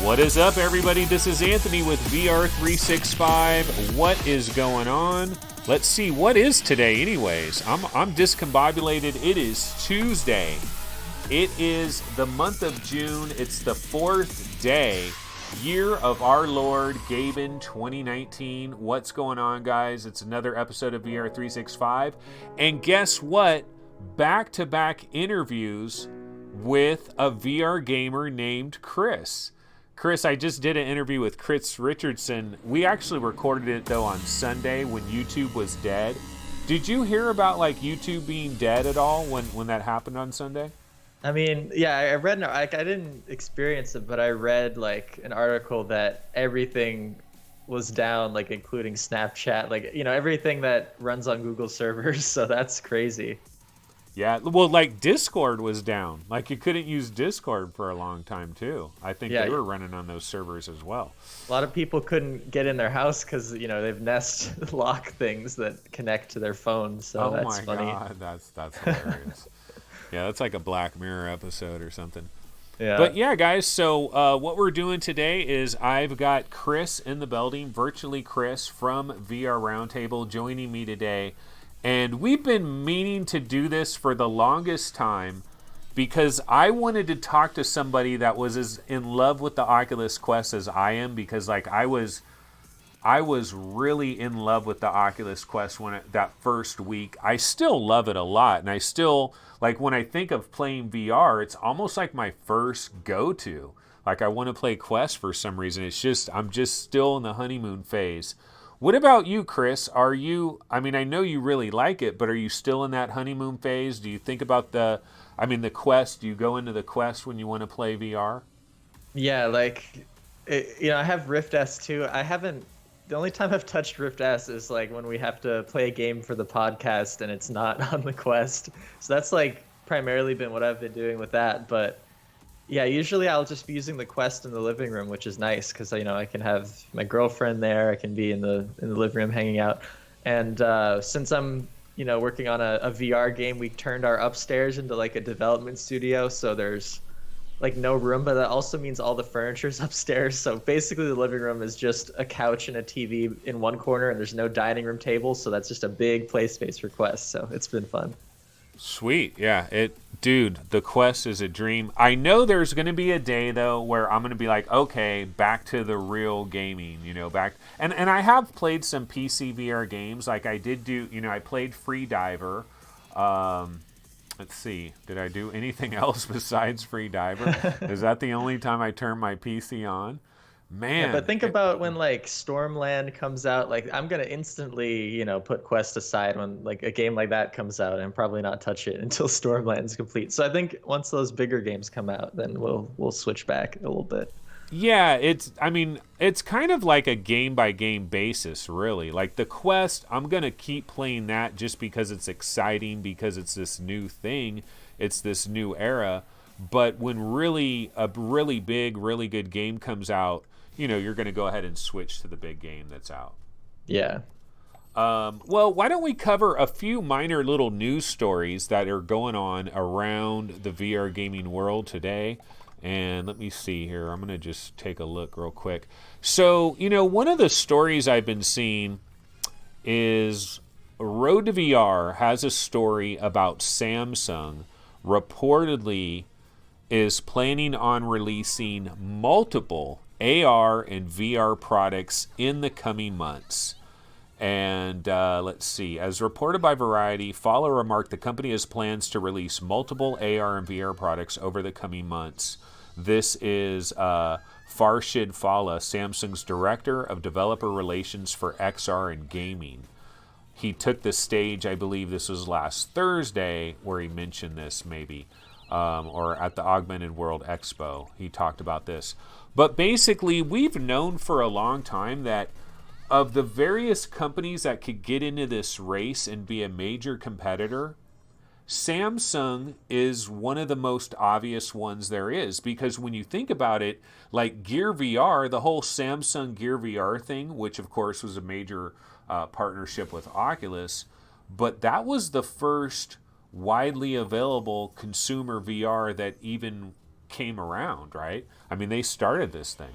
What is up, everybody? This is Anthony with VR 365. What is going on? Let's see, what is today anyways? I'm discombobulated. It is Tuesday. It is the month of June. It's the 4th day, year of our Lord, Gaben 2019. What's going on, guys? It's another episode of VR 365. And guess what? Back-to-back interviews with a VR gamer named Chris. Chris, I just did an interview with Chris Richardson. We actually recorded it, though, on Sunday when YouTube was dead. Did you hear about, like, YouTube being dead at all when that happened on Sunday? I mean, yeah, I read, like, I didn't experience it, but I read, like, an article that everything was down, like, including Snapchat, like, you know, everything that runs on Google servers, so that's crazy. Yeah, well, like, Discord was down. Like, you couldn't use Discord for a long time, too. I think they were running on those servers as well. A lot of people couldn't get in their house because, you know, they've Nest lock things that connect to their phones, so that's funny. Oh, my God, that's hilarious. Yeah, that's like a Black Mirror episode or something. Yeah. But, yeah, guys, so what we're doing today is I've got Chris in the building, VirtuallyChris from VR Roundtable, joining me today. And we've been meaning to do this for the longest time because I wanted to talk to somebody that was as in love with the Oculus Quest as I am, because like I was really in love with the Oculus Quest that first week. I still love it a lot, and I still, like, when I think of playing VR, it's almost like my first go-to. Like, I want to play Quest for some reason. I'm just still in the honeymoon phase. What about you, Chris? I know you really like it, but are you still in that honeymoon phase? Do you think about the Quest? Do you go into the Quest when you want to play VR? Yeah, like, I have Rift S too. The only time I've touched Rift S is like when we have to play a game for the podcast and it's not on the Quest. So that's like primarily been what I've been doing with that, but yeah, usually I'll just be using the Quest in the living room, which is nice because I can have my girlfriend there. I can be in the living room hanging out, and since I'm working on a VR game, we turned our upstairs into like a development studio. So there's like no room, but that also means all the furniture's upstairs. So basically, the living room is just a couch and a TV in one corner, and there's no dining room table. So that's just a big play space for Quest. So it's been fun. Sweet, yeah. Dude, the Quest is a dream. I know there's going to be a day, though, where I'm going to be like, okay, back to the real gaming, back. And I have played some PC VR games. Like I did do, I played Free Diver. Let's see, did I do anything else besides Free Diver? Is that the only time I turn my PC on? Man. Yeah, but think about when like Stormland comes out, like I'm gonna instantly, put Quest aside when like a game like that comes out and probably not touch it until Stormland's complete. So I think once those bigger games come out, then we'll switch back a little bit. Yeah, it's kind of like a game by game basis, really. Like the Quest, I'm gonna keep playing that just because it's exciting, because it's this new thing, it's this new era. But when a really big, really good game comes out, you're going to go ahead and switch to the big game that's out. Yeah. Well, why don't we cover a few minor little news stories that are going on around the VR gaming world today. And let me see here. I'm going to just take a look real quick. So, one of the stories I've been seeing is Road to VR has a story about Samsung reportedly is planning on releasing multiple AR and VR products in the coming months. And let's see. As reported by Variety, Fowler remarked the company has plans to release multiple AR and VR products over the coming months. This is Farshid Fala, Samsung's Director of Developer Relations for XR and Gaming. He took the stage, I believe this was last Thursday, where he mentioned this maybe. Or at the Augmented World Expo. He talked about this. But basically, we've known for a long time that of the various companies that could get into this race and be a major competitor, Samsung is one of the most obvious ones there is. Because when you think about it, like Gear VR, the whole Samsung Gear VR thing, which of course was a major partnership with Oculus, but that was the first widely available consumer VR that even came around, right? I mean, they started this thing.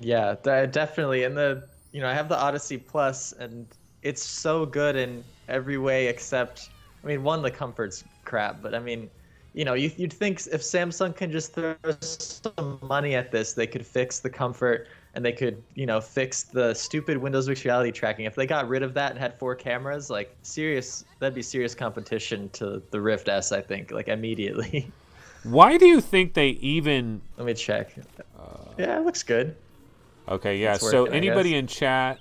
Yeah, definitely. And I have the Odyssey Plus, and it's so good in every way except, I mean, one, the comfort's crap, but I mean, you'd think if Samsung can just throw some money at this, they could fix the comfort and they could, fix the stupid Windows Mixed Reality tracking. If they got rid of that and had 4 cameras, like that'd be serious competition to the Rift S, I think, like immediately. Why do you think they even? Let me check. Yeah, it looks good. Okay, yeah. It's So working, I anybody guess. in chat,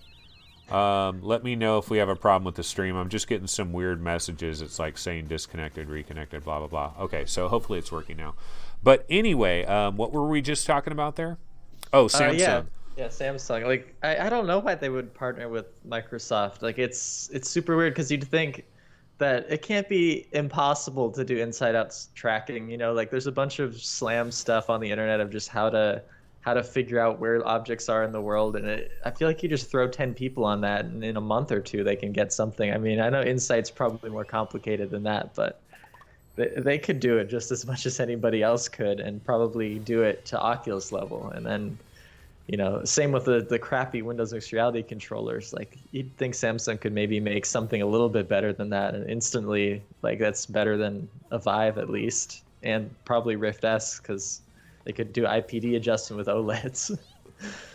let me know if we have a problem with the stream. I'm just getting some weird messages. It's like saying disconnected, reconnected, blah, blah, blah. Okay, so hopefully it's working now. But anyway, what were we just talking about there? Oh, Yeah, Samsung. yeah, Samsung. Like, I don't know why they would partner with Microsoft. Like, it's super weird because you'd think that it can't be impossible to do inside out tracking. Like there's a bunch of slam stuff on the internet of just how to figure out where objects are in the world, and I feel like you just throw 10 people on that, and in a month or two they can get something. I mean, I know Insight's probably more complicated than that, but they could do it just as much as anybody else could, and probably do it to Oculus level. And then, same with the crappy Windows Mixed Reality controllers. Like, you'd think Samsung could maybe make something a little bit better than that, and instantly, like, that's better than a Vive at least, and probably Rift S, because they could do IPD adjustment with OLEDs.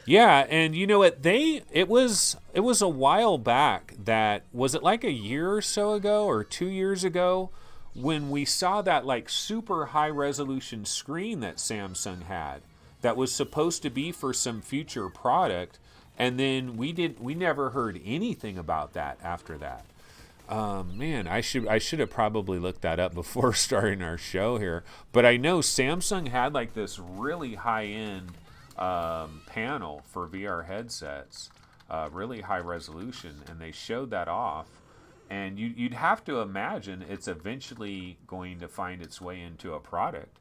Yeah, and you know what? It was a while back that, was it like a year or so ago or 2 years ago, when we saw that like super high resolution screen that Samsung had that was supposed to be for some future product, and then we never heard anything about that after that. Man, I should have probably looked that up before starting our show here. But I know Samsung had like this really high end panel for VR headsets, really high resolution, and they showed that off. And you'd have to imagine it's eventually going to find its way into a product,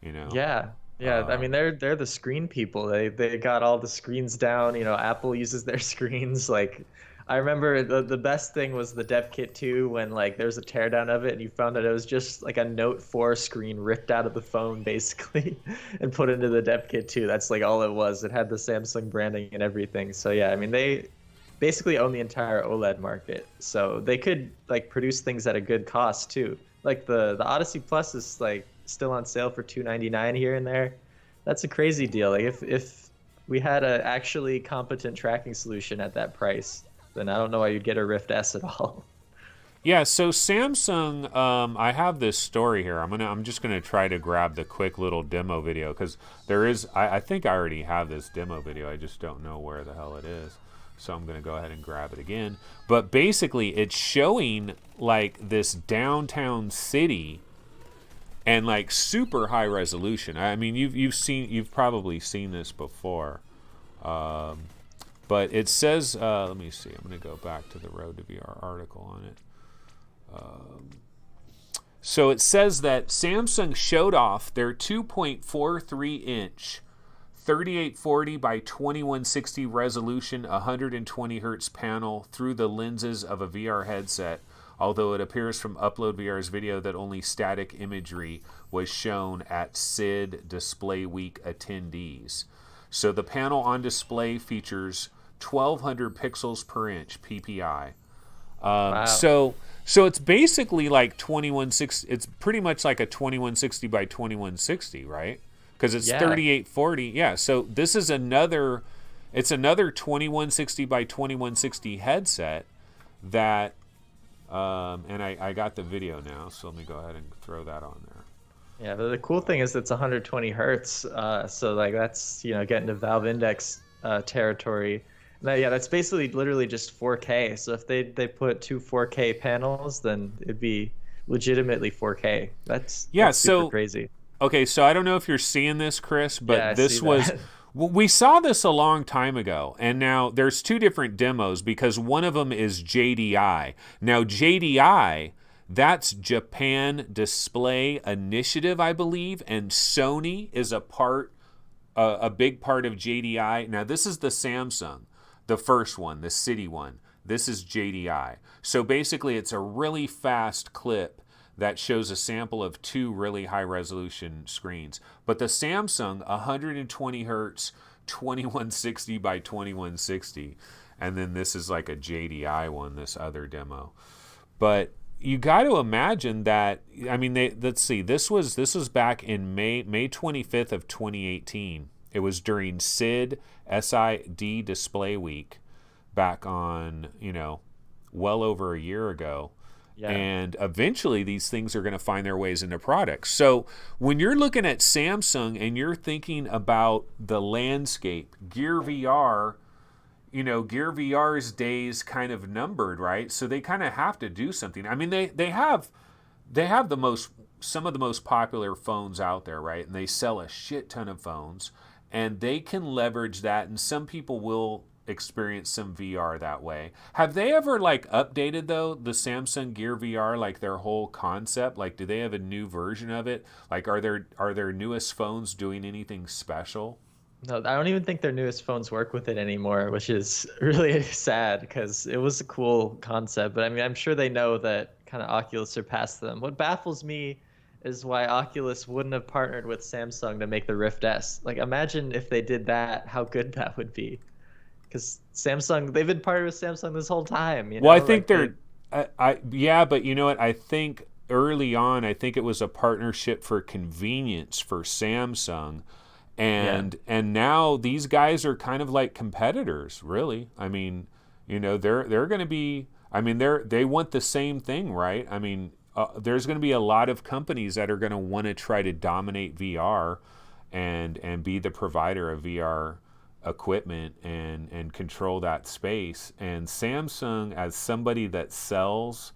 you know. Yeah. Yeah, I mean they're the screen people. They got all the screens down. Apple uses their screens. Like, I remember the best thing was the Dev Kit 2, when like there's a teardown of it and you found that it was just like a Note 4 screen ripped out of the phone basically and put into the Dev Kit 2. That's like all it was. It had the Samsung branding and everything. So yeah, I mean they basically own the entire OLED market. So they could like produce things at a good cost too. Like the Odyssey Plus is like still on sale for $299 here and there. That's a crazy deal. Like if we had a actually competent tracking solution at that price, then I don't know why you'd get a Rift S at all. Yeah, so Samsung, I have this story here. I'm just gonna try to grab the quick little demo video, because there is. I think I already have this demo video. I just don't know where the hell it is. So I'm gonna go ahead and grab it again. But basically, it's showing like this downtown city, and like super high resolution. I mean, you've probably seen this before. But it says, let me see. I'm going to go back to the Road to VR article on it. So it says that Samsung showed off their 2.43 inch 3840 by 2160 resolution 120 hertz panel through the lenses of a VR headset, although it appears from Upload VR's video that only static imagery was shown at SID Display Week attendees. So the panel on display features 1200 pixels per inch PPI. Wow. So it's basically like 2160. It's pretty much like a 2160 by 2160, right? Because it's 3840. Yeah. So this is another 2160 by 2160 headset that, and I got the video now, so let me go ahead and throw that on there. Yeah, but the cool thing is it's 120 hertz. So like that's getting to Valve Index territory. Yeah, that's basically literally just 4K. So if they put two 4K panels, then it'd be legitimately 4K. That's super crazy. Okay, so I don't know if you're seeing this, Chris, but Yeah, this was we saw this a long time ago, and now there's two different demos, because one of them is JDI. Now JDI, that's Japan Display Initiative, I believe, and Sony is a big part of JDI. Now this is the Samsung. The first one, the city one, this is JDI. So basically it's a really fast clip that shows a sample of two really high resolution screens. But the Samsung 120 hertz 2160 by 2160, and then this is like a JDI one, this other demo. But you got to imagine that. I mean, let's see. This was back in May 25th of 2018. It was during SID Display Week, back on well over a year ago. Yeah. And eventually these things are going to find their ways into products. So when you're looking at Samsung and you're thinking about the landscape, Gear VR, Gear VR's days kind of numbered, right? So they kind of have to do something. I mean, they have some of the most popular phones out there, right? And they sell a shit ton of phones, and they can leverage that, and some people will experience some VR that way. Have they ever updated though the Samsung Gear VR, like their whole concept? Like, do they have a new version of it? Like, are their newest phones doing anything special? No, I don't even think their newest phones work with it anymore, which is really sad because it was a cool concept. But I mean, I'm sure they know that kind of Oculus surpassed them. What baffles me is why Oculus wouldn't have partnered with Samsung to make the Rift S. Like, imagine if they did that, how good that would be. Because Samsung, they've been partnered with Samsung this whole time. Well, I think yeah, but you know what? I think early on, I think it was a partnership for convenience for Samsung. And now these guys are kind of like competitors, really. I mean, they're going to be. I mean, they want the same thing, right? I mean, there's going to be a lot of companies that are going to want to try to dominate VR, and be the provider of VR equipment and control that space. And Samsung, as somebody that sells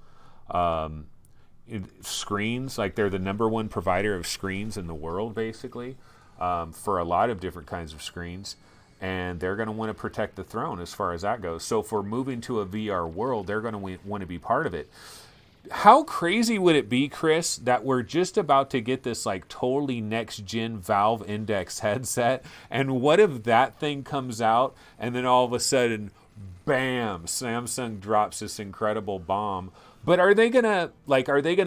screens, like they're the number one provider of screens in the world, basically. For a lot of different kinds of screens, and they're going to want to protect the throne as far as that goes. So for moving to a VR world, they're going to want to be part of it. How crazy would it be, Chris, that we're just about to get this totally next-gen Valve Index headset, and what if that thing comes out, and then all of a sudden, bam, Samsung drops this incredible bomb? But are they gonna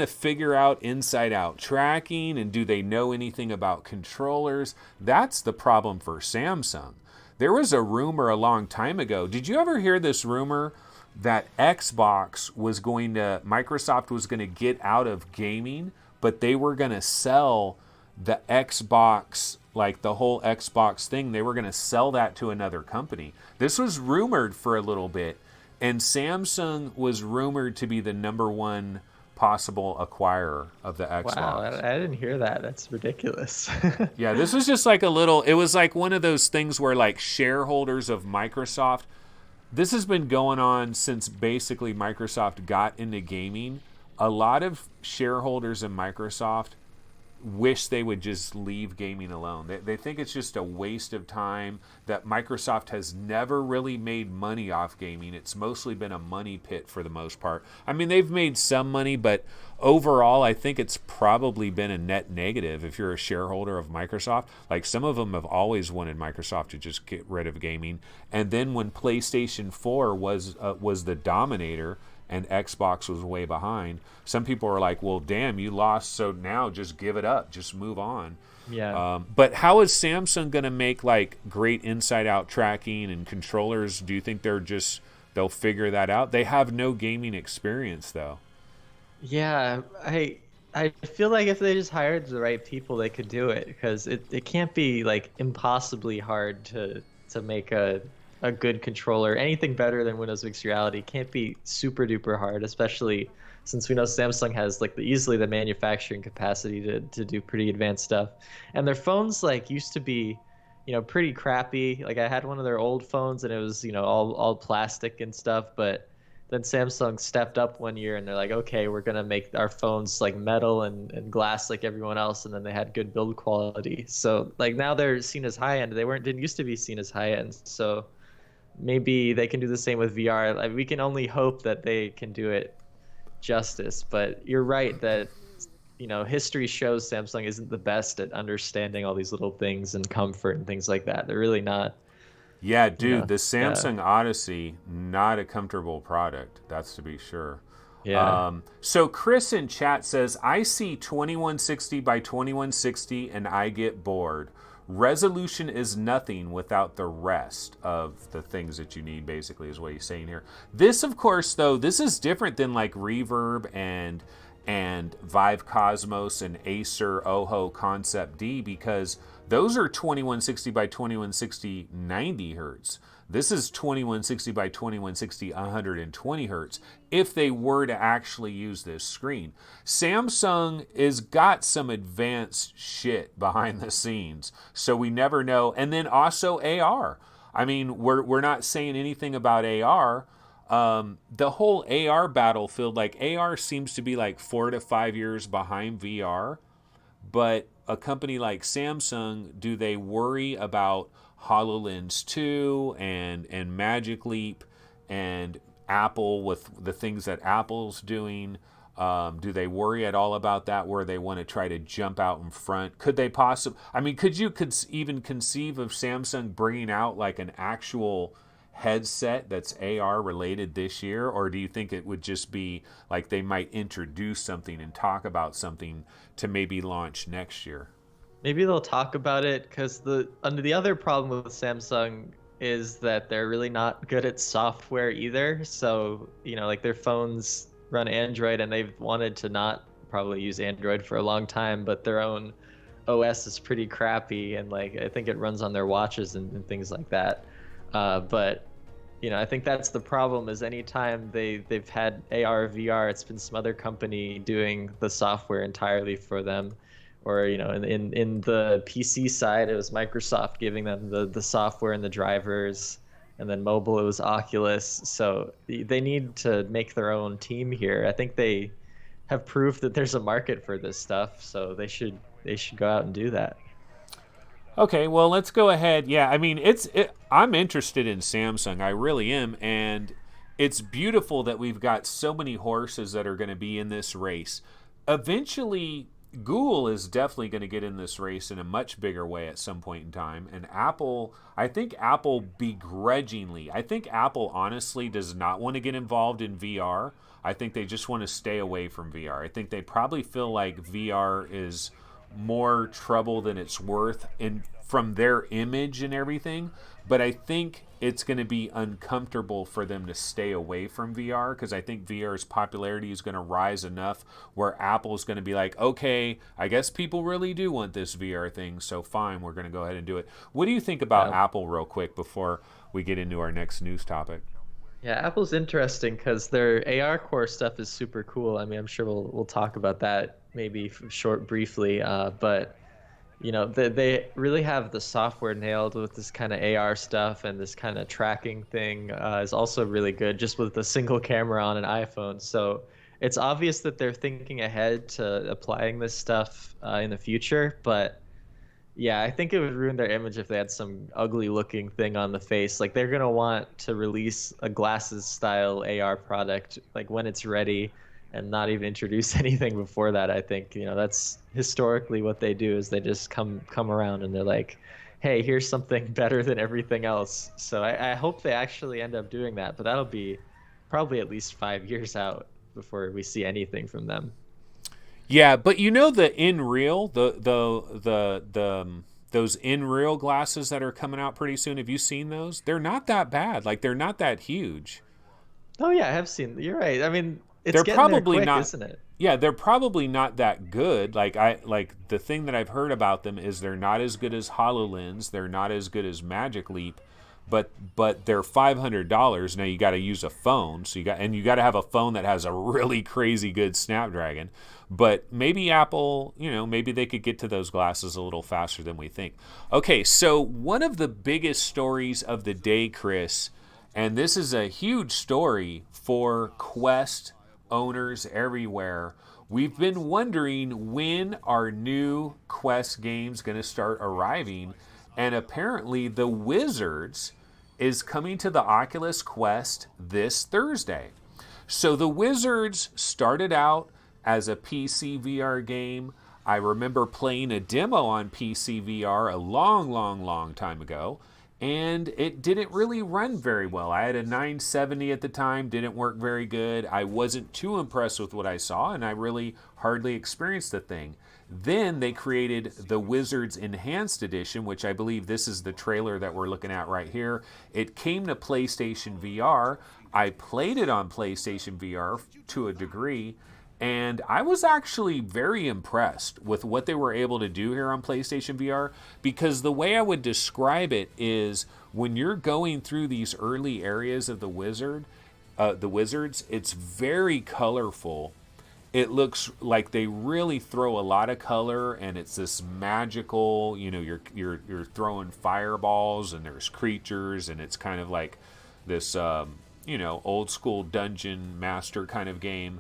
figure out inside out tracking, and do they know anything about controllers? That's the problem for Samsung. There was a rumor a long time ago. Did you ever hear this rumor that Microsoft was going to get out of gaming, but they were going to sell the Xbox, like the whole Xbox thing, they were going to sell that to another company. This was rumored for a little bit. And Samsung was rumored to be the number one possible acquirer of the Xbox. Wow, I didn't hear that. That's ridiculous. Yeah, this was just it was like one of those things where shareholders of Microsoft, this has been going on since basically Microsoft got into gaming. A lot of shareholders in Microsoft wish they would just leave gaming alone. They think it's just a waste of time, that Microsoft has never really made money off gaming. It's mostly been a money pit for the most part. I mean, they've made some money, but overall, I think it's probably been a net negative if you're a shareholder of Microsoft. Some of them have always wanted Microsoft to just get rid of gaming. And then when PlayStation 4 was the dominator, and Xbox was way behind, some people are like, well, damn, you lost, so now just give it up, just move on. Yeah. But how is Samsung going to make great inside-out tracking and controllers? Do you think they'll figure that out? They have no gaming experience, though. Yeah, I feel like if they just hired the right people, they could do it, because it can't be impossibly hard to make a good controller. Anything better than Windows Mixed Reality can't be super duper hard, especially since we know Samsung has easily the manufacturing capacity to do pretty advanced stuff. And their phones used to be, pretty crappy. I had one of their old phones, and it was, all plastic and stuff, but then Samsung stepped up one year and they're like, okay, we're gonna make our phones metal and glass like everyone else, and then they had good build quality. So now they're seen as high end. They didn't used to be seen as high end. So maybe they can do the same with VR. We can only hope that they can do it justice. But you're right that history shows Samsung isn't the best at understanding all these little things and comfort and things like that. They're really not. Yeah, dude, the Samsung Odyssey, not a comfortable product. That's to be sure. Yeah. So Chris in chat says, I see 2160 by 2160 and I get bored. Resolution is nothing without the rest of the things that you need, basically, is what he's saying here. This, of course, though, this is different than like Reverb and Vive Cosmos and Acer Oho Concept D, because those are 2160 by 2160 90 hertz. This is 2160 by 2160 120 hertz if they were to actually use this screen. Samsung is got some advanced shit behind the scenes, so we never know. And then also AR. I mean, we're not saying anything about AR. The whole AR battlefield, like AR seems to be like 4 to 5 years behind VR, but a company like Samsung, do they worry about HoloLens 2 and Magic Leap and Apple with the things that Apple's doing? Do they worry at all about that, where they want to try to jump out in front? Could they possibly, I mean, could you even conceive of Samsung bringing out like an actual headset that's AR related this year? Or do you think it would just be like they might introduce something and talk about something to maybe launch next year? Maybe they'll talk about it because the other problem with Samsung is that they're really not good at software either. So, like their phones run Android and they've wanted to not probably use Android for a long time, but their own OS is pretty crappy, and like I think it runs on their watches and things like that. But I think that's the problem, is anytime they've had AR, VR, it's been some other company doing the software entirely for them. Or, in the PC side, it was Microsoft giving them the software and the drivers. And then mobile, it was Oculus. So they need to make their own team here. I think they have proved that there's a market for this stuff. So they should go out and do that. Okay, well, let's go ahead. Yeah, I mean, I'm interested in Samsung. I really am. And it's beautiful that we've got so many horses that are going to be in this race. Eventually, Google is definitely going to get in this race in a much bigger way at some point in time. And Apple, I think Apple begrudgingly, I think Apple honestly does not want to get involved in VR. I think they just want to stay away from VR. I think they probably feel like VR is more trouble than it's worth from their image and everything. But I think it's going to be uncomfortable for them to stay away from VR, because I think VR's popularity is going to rise enough where Apple's going to be like, okay, I guess people really do want this VR thing, so fine, we're going to go ahead and do it. What do you think about Apple, real quick, before we get into our next news topic? Yeah, Apple's interesting because their AR core stuff is super cool. I mean, I'm sure we'll talk about that maybe briefly, but they really have the software nailed with this kind of AR stuff, and this kind of tracking thing is also really good just with a single camera on an iPhone. So it's obvious that they're thinking ahead to applying this stuff in the future. But yeah, I think it would ruin their image if they had some ugly looking thing on the face. Like they're going to want to release a glasses style AR product like when it's ready, and not even introduce anything before that. I think that's historically what they do, is they just come around and they're like, hey, here's something better than everything else. So I hope they actually end up doing that, but that'll be probably at least 5 years out before we see anything from them. Yeah, but the InReal, those InReal glasses that are coming out pretty soon. Have you seen those? They're not that bad. Like, they're not that huge. Oh yeah, I have seen. You're right. I mean, it's They're getting there probably quick, not. isn't it? Yeah, they're probably not that good. Like the thing that I've heard about them is they're not as good as HoloLens. They're not as good as Magic Leap, but they're $500. Now you got to use a phone, so you got to have a phone that has a really crazy good Snapdragon. But maybe Apple, maybe they could get to those glasses a little faster than we think. Okay, so one of the biggest stories of the day, Chris, and this is a huge story for Quest owners everywhere. We've been wondering when our new Quest games going to start arriving, and apparently the Wizards is coming to the Oculus Quest this Thursday. So the Wizards started out as a PC VR game. I remember playing a demo on PC VR a long, long, long time ago, and it didn't really run very well. I had a 970 at the time, didn't work very good. I wasn't too impressed with what I saw, and I really hardly experienced the thing. Then they created the Wizards Enhanced Edition, which I believe this is the trailer that we're looking at right here. It came to PlayStation VR. I played it on PlayStation VR to a degree, and I was actually very impressed with what they were able to do here on PlayStation VR, because the way I would describe it is when you're going through these early areas of the Wizards, it's very colorful. It looks like they really throw a lot of color, and it's this magical, you're throwing fireballs and there's creatures, and it's kind of like this old school dungeon master kind of game,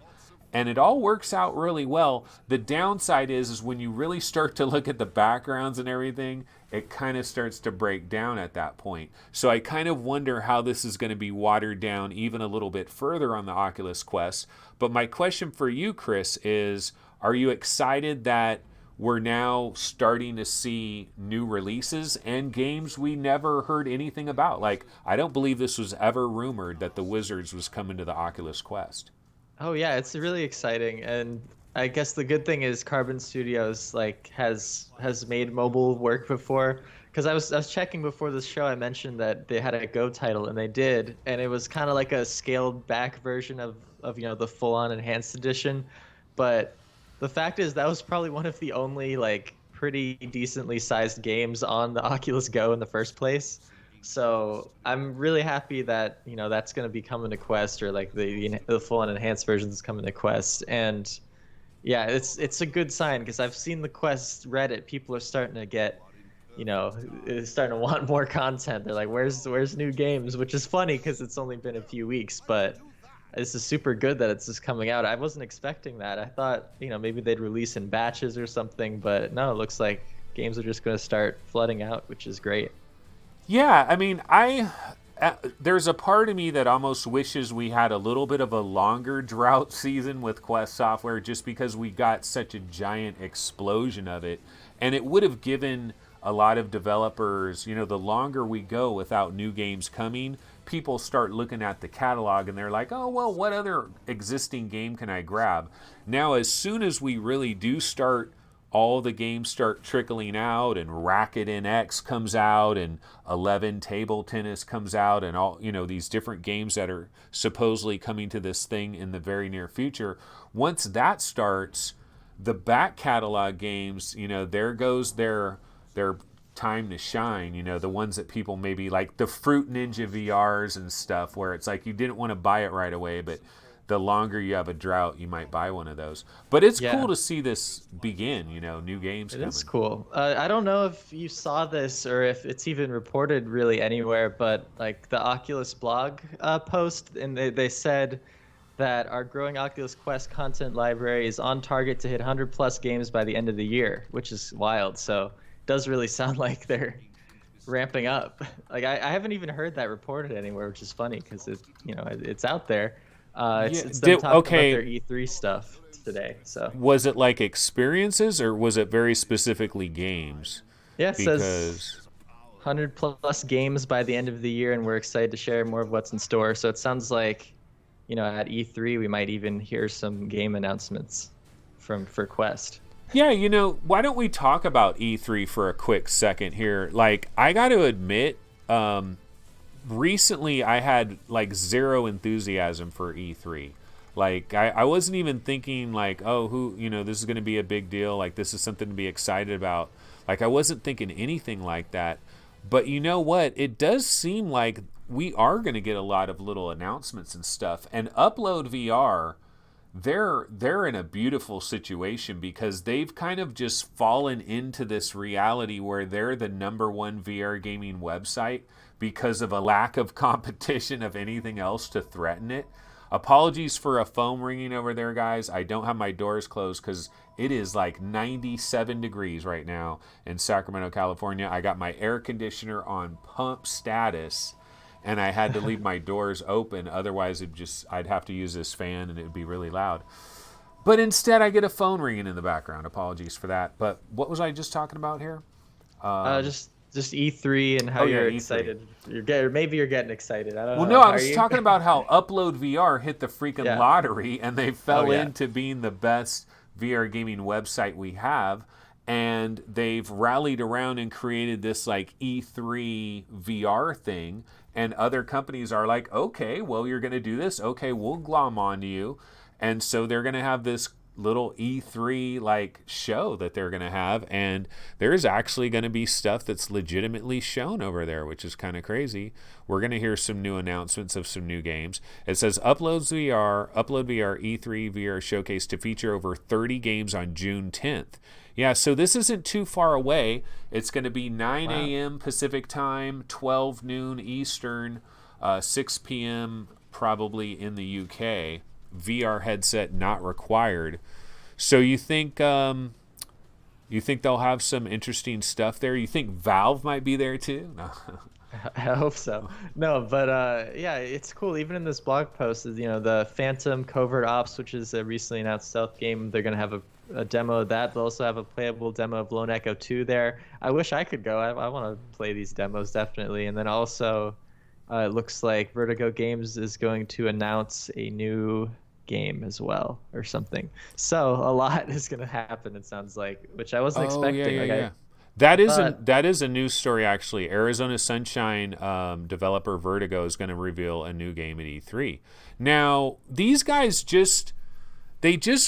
and it all works out really well. The downside is when you really start to look at the backgrounds and everything, it kind of starts to break down at that point. So I kind of wonder how this is going to be watered down even a little bit further on the Oculus Quest. But my question for you, Chris, is are you excited that we're now starting to see new releases and games we never heard anything about? Like, I don't believe this was ever rumored that the Wizards was coming to the Oculus Quest. Oh yeah, it's really exciting, and I guess the good thing is Carbon Studios like has made mobile work before. Because I was checking before this show, I mentioned that they had a Go title, and they did, and it was kind of like a scaled back version of the full on enhanced edition. But the fact is that was probably one of the only like pretty decently sized games on the Oculus Go in the first place. So I'm really happy that that's going to be coming to Quest, or like the full and enhanced versions is coming to Quest. And yeah, it's a good sign, because I've seen the Quest Reddit. People are starting to get starting to want more content. They're like, where's new games? Which is funny because it's only been a few weeks, but this is super good that it's just coming out. I wasn't expecting that. I thought maybe they'd release in batches or something, but no, it looks like games are just going to start flooding out, which is great. Yeah, I mean, there's a part of me that almost wishes we had a little bit of a longer drought season with Quest software, just because we got such a giant explosion of it. And it would have given a lot of developers, the longer we go without new games coming, people start looking at the catalog and they're like, oh, well, what other existing game can I grab? Now, as soon as we really do start, all the games start trickling out, and Racket NX comes out, and 11 Table Tennis comes out, and all these different games that are supposedly coming to this thing in the very near future. Once that starts, the back catalog games, there goes their time to shine. The ones that people maybe like, the Fruit Ninja VRs and stuff, where it's like you didn't want to buy it right away, but the longer you have a drought, you might buy one of those. But it's cool to see this begin, new games coming. It's cool. I don't know if you saw this or if it's even reported really anywhere, but like the Oculus blog post, and they said that our growing Oculus Quest content library is on target to hit 100 plus games by the end of the year, which is wild. So it does really sound like they're ramping up. Like I haven't even heard that reported anywhere, which is funny because it's out there. It's them talking about their E3 stuff today. So was it like experiences, or was it very specifically games? Yeah, it says 100 plus games by the end of the year, and we're excited to share more of what's in store. So it sounds like, at E3 we might even hear some game announcements for Quest. Yeah, why don't we talk about E3 for a quick second here? Like, I got to admit, recently I had like zero enthusiasm for E3. Like, I wasn't even thinking like, oh, this is going to be a big deal. Like, this is something to be excited about. Like, I wasn't thinking anything like that. But you know what? It does seem like we are going to get a lot of little announcements and stuff. And Upload VR, they're in a beautiful situation, because they've kind of just fallen into this reality where they're the number one VR gaming website because of a lack of competition of anything else to threaten it. Apologies for a phone ringing over there, guys. I don't have my doors closed because it is like 97 degrees right now in Sacramento, California. I got my air conditioner on pump status, and I had to leave my doors open. Otherwise, I'd have to use this fan, and it would be really loud. But instead, I get a phone ringing in the background. Apologies for that. But what was I just talking about here? Just just E3 and how Oh yeah, you're E3. excited. Maybe you're getting excited. I don't Well, know. no, I How are was you? talking about how Upload VR hit the freaking Yeah. lottery and they Oh fell yeah. into being the best VR gaming website we have. And they've rallied around and created this like E3 VR thing. And other companies are like, okay, well, you're going to do this. Okay, we'll glom onto you. And so they're going to have this little E3 like show that they're going to have, and there's actually going to be stuff that's legitimately shown over there, which is kind of crazy. We're going to hear some new announcements of some new games. It says Upload VR E3 VR showcase to feature over 30 games on June 10th. Yeah, so this isn't too far away. It's going to be 9 Wow. a.m. Pacific time, 12 noon Eastern, 6 p.m. probably in the UK. VR headset not required. So you think they'll have some interesting stuff there? You think Valve might be there too? No. I hope so. No, but yeah, it's cool. Even in this blog post, you know, the Phantom Covert Ops, which is a recently announced stealth game, they're gonna have a demo of that. They'll also have a playable demo of Lone Echo 2 there. I wish I could go. I want to play these demos definitely. And then also, it looks like Vertigo Games is going to announce a new game as well or something. So a lot is going to happen, it sounds like, which I wasn't Oh yeah, expecting. yeah, Like yeah. I thought, That is a news story actually. Arizona Sunshine developer Vertigo is going to reveal a new game at E3. Now these guys just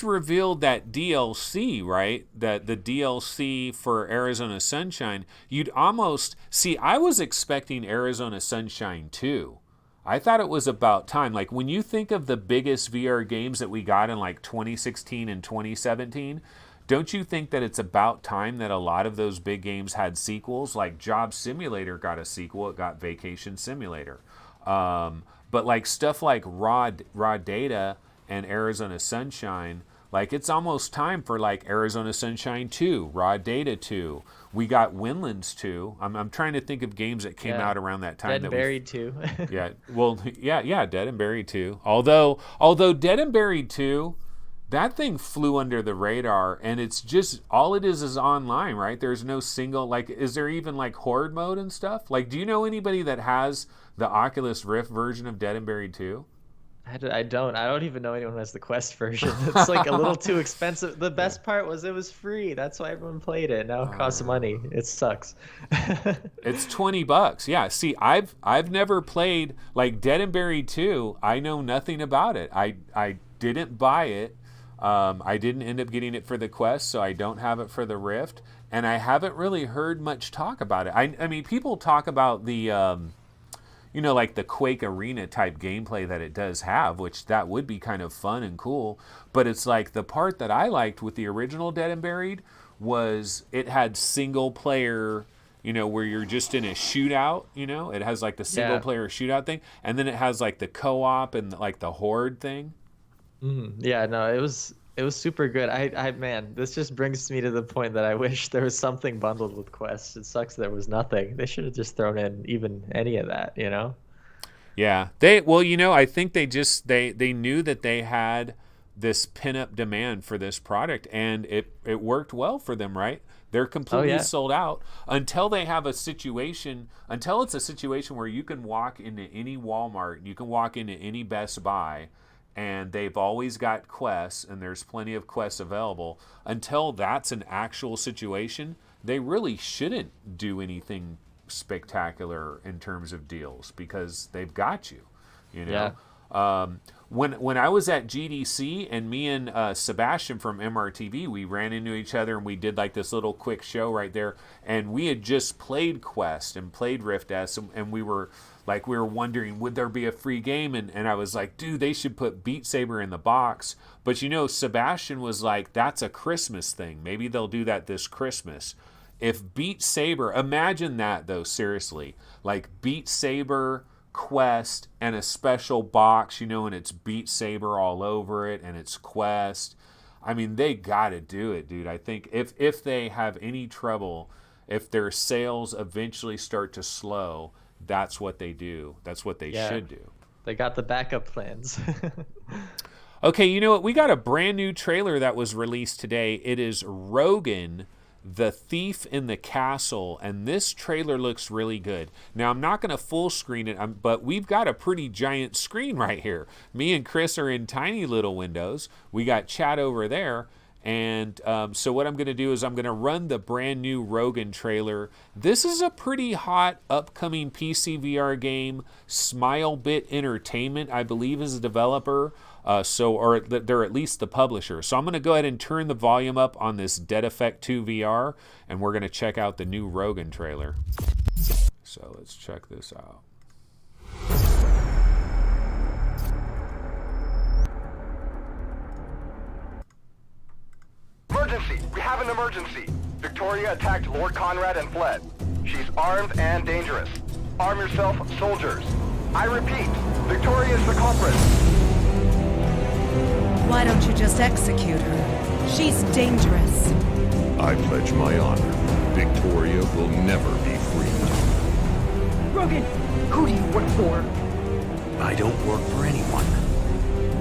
revealed that DLC, right? That the DLC for Arizona Sunshine. You'd almost see. I was expecting Arizona Sunshine 2. I thought it was about time. Like when you think of the biggest VR games that we got in like 2016 and 2017, don't you think that it's about time that a lot of those big games had sequels? Like Job Simulator got a sequel, it got Vacation Simulator. But like stuff like Raw Data and Arizona Sunshine, like it's almost time for like Arizona Sunshine 2, Raw Data 2. We got Windlands 2. I'm trying to think of games that came yeah, out around that time Dead and that we Buried too. yeah, well, yeah, Dead and Buried 2. Although Dead and Buried 2, that thing flew under the radar, and it's just all it is online, right? There's no single like. Is there even like horde mode and stuff? Like, do you know anybody that has the Oculus Rift version of Dead and Buried 2? I don't. I don't even know anyone who has the Quest version. It's like a little too expensive. The Yeah. best part was it was free. That's why everyone played it. Now it costs Uh, money. It sucks. it's $20. Yeah. See, I've never played like Dead and Buried 2. I know nothing about it. I didn't buy it. I didn't end up getting it for the Quest, so I don't have it for the Rift, and I haven't really heard much talk about it. I mean, people talk about the like the Quake Arena type gameplay that it does have, which that would be kind of fun and cool. But it's like the part that I liked with the original Dead and Buried was it had single player, where you're just in a shootout, it has like the single Yeah. player shootout thing. And then it has like the co-op and like the horde thing. Yeah, no, it was super good. Man, this just brings me to the point that I wish there was something bundled with Quest. It sucks there was nothing. They should have just thrown in even any of that, you know? Yeah. I think they knew that they had this pin-up demand for this product, and it worked well for them, right? They're Oh completely yeah. sold out until it's a situation where you can walk into any Walmart, you can walk into any Best Buy, and they've always got Quests, and there's plenty of Quests available. Until that's an actual situation, they really shouldn't do anything spectacular in terms of deals because they've got you. You Yeah. know, when I was at GDC and me and Sebastian from MRTV, we ran into each other and we did like this little quick show right there. And we had just played Quest and played Rift S, and we were wondering, would there be a free game? And I was like, dude, they should put Beat Saber in the box. But Sebastian was like, that's a Christmas thing. Maybe they'll do that this Christmas. If Beat Saber, imagine that though, seriously. Like Beat Saber, Quest, and a special box, and it's Beat Saber all over it, and it's Quest. I mean, they gotta do it, dude. I think if they have any trouble, if their sales eventually start to slow, that's what they do. That's what they Yeah. should do. They got the backup plans. Okay, you know what? We got a brand new trailer that was released today. It is Rogan, The Thief in the Castle, and this trailer looks really good. Now, I'm not going to full screen it, but we've got a pretty giant screen right here. Me and Chris are in tiny little windows. We got chat over there. And so what I'm going to do is I'm going to run the brand new Rogan trailer. This is a pretty hot upcoming PC VR game. Smilebit Entertainment, I believe, is a developer. Or they're at least the publisher. So I'm going to go ahead and turn the volume up on this Dead Effect 2 VR, and we're going to check out the new Rogan trailer. So let's check this out. Emergency! We have an emergency! Victoria attacked Lord Conrad and fled. She's armed and dangerous. Arm yourself, soldiers. I repeat, Victoria is the culprit. Why don't you just execute her? She's dangerous. I pledge my honor. Victoria will never be freed. Rogan, who do you work for? I don't work for anyone.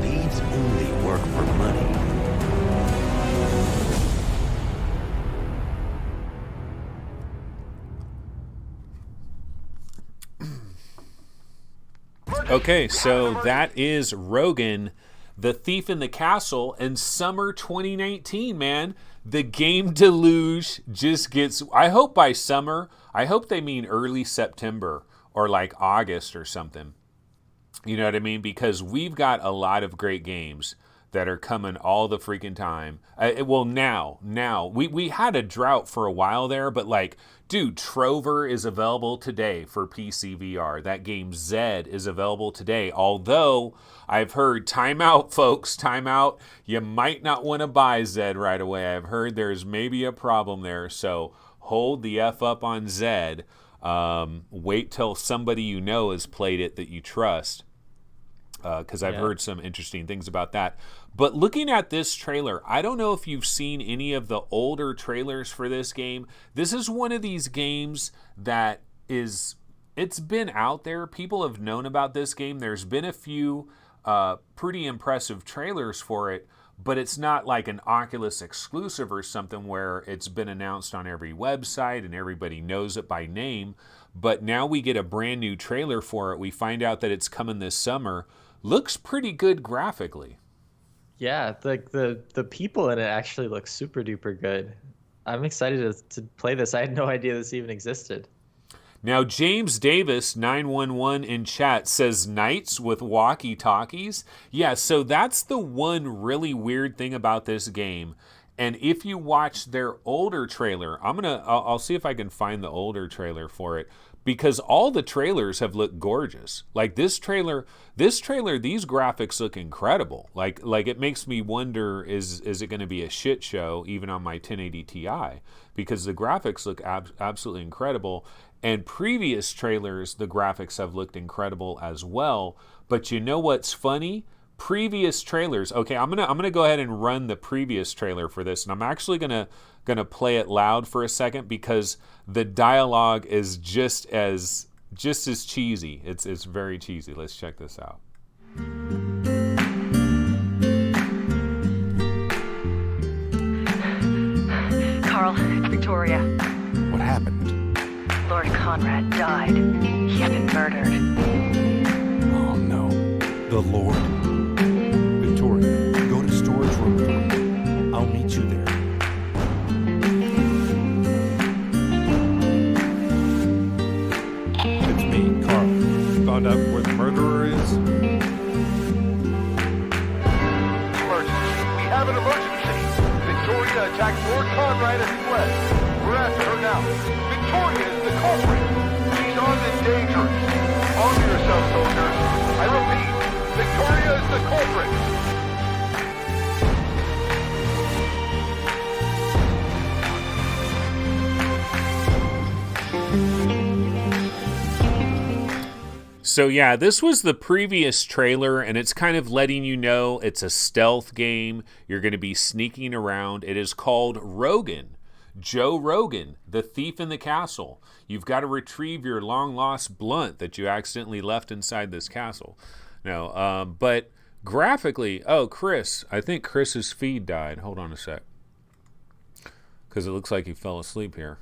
Thieves only work for money. Okay, so that is Rogan, The Thief in the Castle, and summer 2019, man. The game deluge just gets, I hope by summer, I hope they mean early September or like August or something. You know what I mean? Because we've got a lot of great games that are coming all the freaking time. Now. We had a drought for a while there, but like, dude, Trover is available today for PC VR. That game Zed is available today. Although, I've heard, time out, folks, time out. You might not want to buy Zed right away. I've heard there's maybe a problem there, so hold the F up on Zed. Wait till somebody you know has played it that you trust. Because I've heard some interesting things about that. But looking at this trailer, I don't know if you've seen any of the older trailers for this game. This is one of these games that it's been out there. People have known about this game. There's been a few pretty impressive trailers for it, but it's not like an Oculus exclusive or something where it's been announced on every website and everybody knows it by name. But now we get a brand new trailer for it. We find out that it's coming this summer. Looks pretty good graphically. Yeah, the people in it actually look super duper good. I'm excited to play this. I had no idea this even existed. Now, James Davis 911 in chat says knights with walkie-talkies. Yeah, so that's the one really weird thing about this game. And if you watch their older trailer, I'll see if I can find the older trailer for it, because all the trailers have looked gorgeous. Like this trailer, these graphics look incredible. Like it makes me wonder, is it going to be a shit show even on my 1080 Ti? Because the graphics look absolutely incredible. And previous trailers, the graphics have looked incredible as well. But you know what's funny? Previous trailers. Okay, I'm gonna go ahead and run the previous trailer for this, and I'm actually gonna play it loud for a second because the dialogue is just as cheesy. It's very cheesy. Let's check this out. Carl, it's Victoria. What happened? Lord Conrad died. He's been murdered. Oh no. The Lord. Victoria, go to storage room 3. I'll meet you there. It's me, Carl. Found out where the murderer is? Emergency! We have an emergency! Victoria attacked Lord Conrad and fled. We're after her now. Victoria is the culprit. She's armed and dangerous. Arm yourself, soldiers. I repeat, Victoria is the culprit. So yeah, this was the previous trailer, and it's kind of letting you know it's a stealth game. You're going to be sneaking around. It is called Rogan. Joe Rogan, the thief in the castle. You've got to retrieve your long-lost blunt that you accidentally left inside this castle. No, but graphically, oh, Chris, I think Chris's feed died. Hold on a sec. because it looks like he fell asleep here.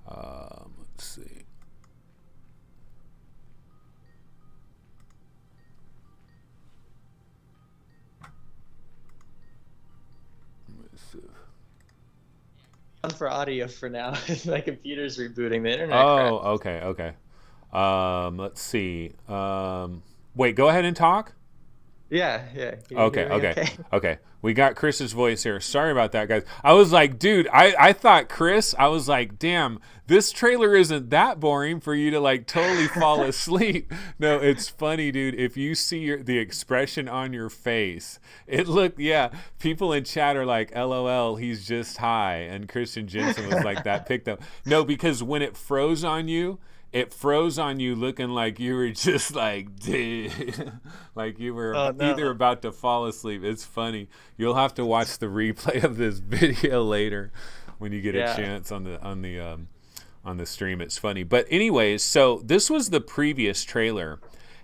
Let's see. On for audio for now. My computer's rebooting. The internet. Oh, crashed. okay. Let's see. Wait, go ahead and talk. Yeah. Can you Okay, hear me okay. We got Chris's voice here. Sorry about that, guys. I was like, dude, I thought Chris, I was like, damn, this trailer isn't that boring for you to like totally fall asleep. No, it's funny, dude. If you see the expression on your face, it looked, yeah, people in chat are like, LOL, he's just high. And Christian Jensen was like, that picked up. No, because when it froze on you looking like you were just like, dude, like you were either about to fall asleep. It's funny. You'll have to watch the replay of this video later when you get a chance on the stream. It's funny. But anyways, so this was the previous trailer.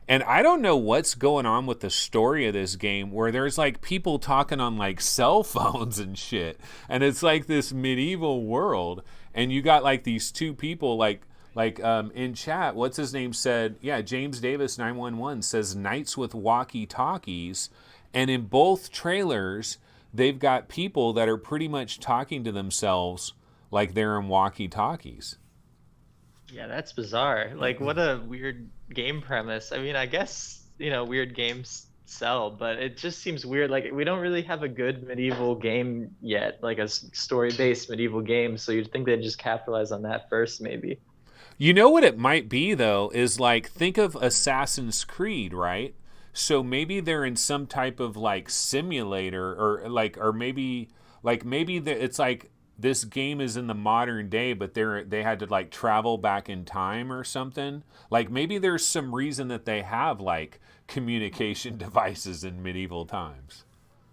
And I don't know what's going on with the story of this game where there's like people talking on like cell phones and shit. And it's like this medieval world. And you got like these two people like in chat, what's his name said, yeah, James Davis 911 says knights with walkie-talkies, and in both trailers, they've got people that are pretty much talking to themselves like they're in walkie-talkies. Yeah, that's bizarre. Like, what a weird game premise. I mean, I guess, weird games sell, but it just seems weird. Like, we don't really have a good medieval game yet, like a story-based medieval game, so you'd think they'd just capitalize on that first, maybe. You know what it might be, though, is like, think of Assassin's Creed, right? So maybe they're in some type of like simulator or maybe it's like this game is in the modern day, but they had to like travel back in time or something. Like maybe there's some reason that they have like communication devices in medieval times.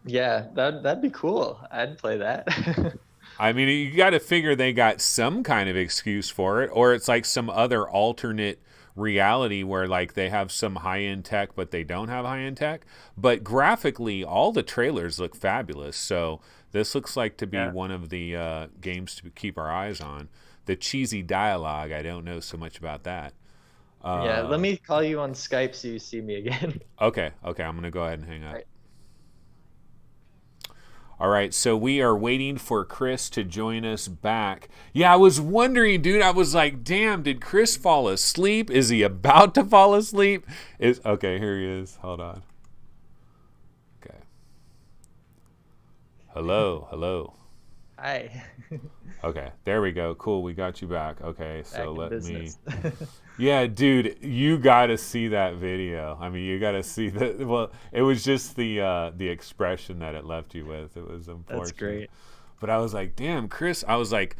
Yeah, that'd be cool. I'd play that. I mean, you got to figure they got some kind of excuse for it, or it's like some other alternate reality where like they have some high-end tech, but they don't have high-end tech. But graphically, all the trailers look fabulous. So this looks like to be one of the games to keep our eyes on. The cheesy dialogue, I don't know so much about that. Yeah, let me call you on Skype so you see me again. Okay, I'm going to go ahead and hang up. All right, so we are waiting for Chris to join us back. Yeah, I was wondering, dude. I was like, damn, did Chris fall asleep? Is he about to fall asleep? Okay, here he is. Hold on. Okay. Hello. Hi. Okay, there we go. Cool, we got you back. Okay, so let me... business. Yeah, dude, you got to see that video. I mean, you got to see the... Well, it was just the expression that it left you with. It was unfortunate. That's great. But I was like, damn, Chris. I was like,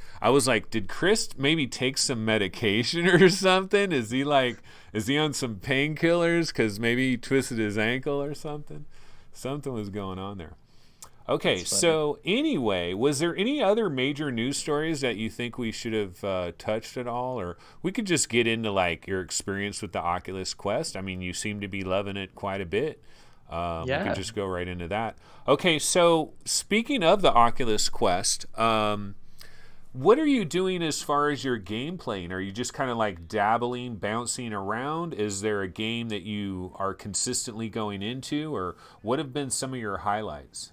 did Chris maybe take some medication or something? Is he on some painkillers? Because maybe he twisted his ankle or something. Something was going on there. Okay, so anyway, was there any other major news stories that you think we should have touched at all? Or we could just get into like your experience with the Oculus Quest. I mean, you seem to be loving it quite a bit. We could just go right into that. Okay, so speaking of the Oculus Quest, what are you doing as far as your game playing? Are you just kind of like dabbling, bouncing around? Is there a game that you are consistently going into? Or what have been some of your highlights?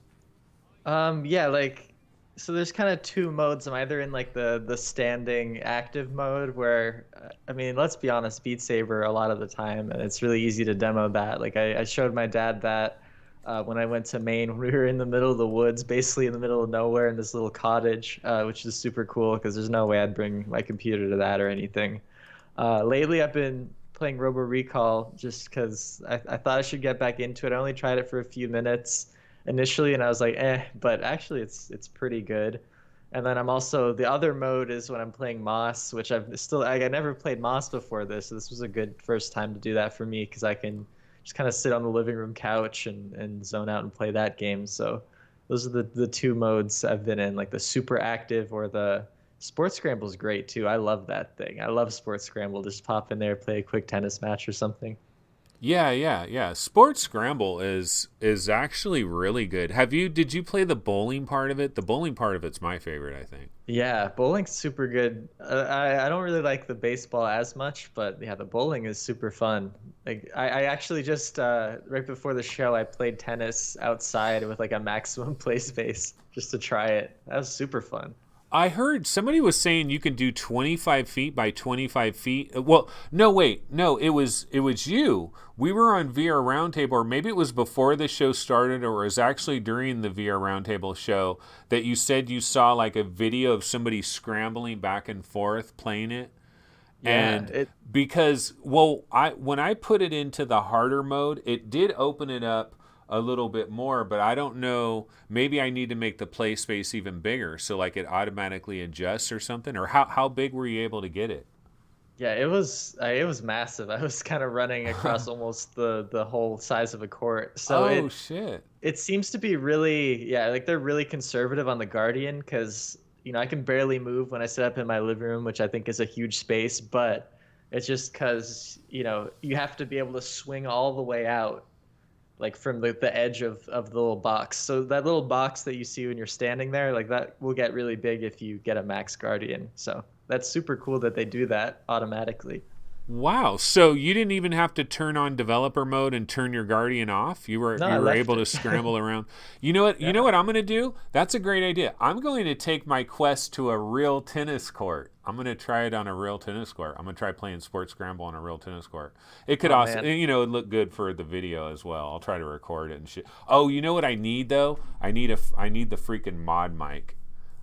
So there's kind of two modes. I'm either in like the standing active mode where, I mean, let's be honest, Beat Saber a lot of the time, and it's really easy to demo that. Like I showed my dad that when I went to Maine, we were in the middle of the woods, basically in the middle of nowhere in this little cottage, which is super cool because there's no way I'd bring my computer to that or anything. Lately I've been playing Robo Recall just because I thought I should get back into it. I only tried it for a few minutes initially, and I was like, but actually it's pretty good. And then I'm also, the other mode is when I'm playing Moss, which I never played Moss before this, so this was a good first time to do that for me because I can just kind of sit on the living room couch and zone out and play that game. So those are the two modes I've been in, like the super active or the Sports Scramble is great too. I love that thing. I love Sports Scramble. Just pop in there, play a quick tennis match or something. Yeah. Sports Scramble is actually really good. Did you play the bowling part of it? The bowling part of it's my favorite, I think. Yeah, bowling's super good. I don't really like the baseball as much, but yeah, the bowling is super fun. Like I actually just right before the show, I played tennis outside with like a maximum play space just to try it. That was super fun. I heard somebody was saying you can do 25 feet by 25 feet. Well, no, wait. No, it was you. We were on VR Roundtable, or maybe it was before the show started, or it was actually during the VR Roundtable show that you said you saw like a video of somebody scrambling back and forth playing it. Yeah, And because, when I put it into the harder mode, it did open it up a little bit more, but I don't know, maybe I need to make the play space even bigger so like it automatically adjusts or something. Or how big were you able to get it? yeah, it was massive. I was kind of running across almost the whole size of a court. So Oh shit. it seems to be really, yeah, like they're really conservative on the Guardian because, I can barely move when I sit up in my living room, which I think is a huge space, but it's just because, you have to be able to swing all the way out, like from the edge of the little box. So that little box that you see when you're standing there, like that will get really big if you get a Max Guardian. So that's super cool that they do that automatically. Wow. So you didn't even have to turn on developer mode and turn your Guardian off. You were No, I left able to it. scramble around. You know what? You know what I'm going to do? That's a great idea. I'm going to take my Quest to a real tennis court. I'm going to try it on a real tennis court. I'm going to try playing Sports Scramble on a real tennis court. It could Oh, also, man. it'd look good for the video as well. I'll try to record it and shit. Oh, you know what I need though? I need the freaking mod mic.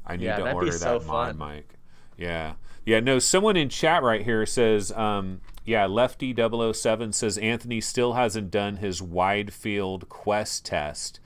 I need Yeah, to that'd be order so that mod fun. mic. Yeah. Yeah, no, someone in chat right here says, Lefty007 says Anthony still hasn't done his wide field Quest test.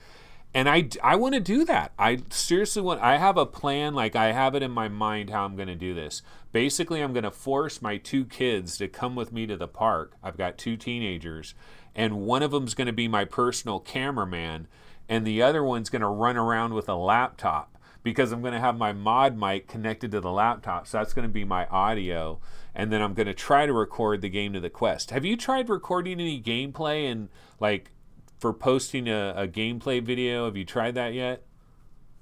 And I want to do that. I seriously I have a plan, like I have it in my mind how I'm going to do this. Basically, I'm going to force my two kids to come with me to the park. I've got two teenagers, and one of them's going to be my personal cameraman, and the other one's going to run around with a laptop because I'm going to have my mod mic connected to the laptop. So that's going to be my audio. And then I'm going to try to record the game to the Quest. Have you tried recording any gameplay and like for posting a gameplay video? Have you tried that yet?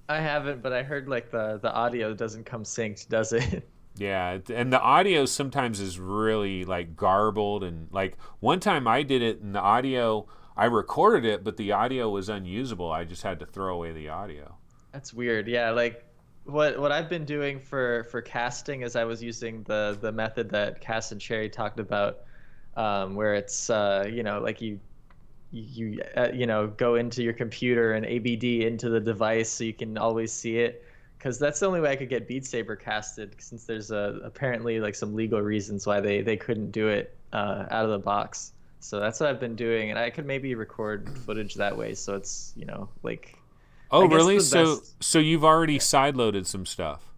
I haven't, but I heard like the audio doesn't come synced, does it? Yeah, and the audio sometimes is really like garbled, and like one time I did it and the audio, I recorded it, but the audio was unusable. I just had to throw away the audio. That's weird. Yeah, like what I've been doing for casting is I was using the method that Cass and Cherry talked about, where it's like you go into your computer and ABD into the device so you can always see it. Because that's the only way I could get Beat Saber casted, since there's apparently like some legal reasons why they couldn't do it out of the box. So that's what I've been doing, and I could maybe record footage that way. So it's like. Oh, I guess really? the best- So you've already sideloaded some stuff.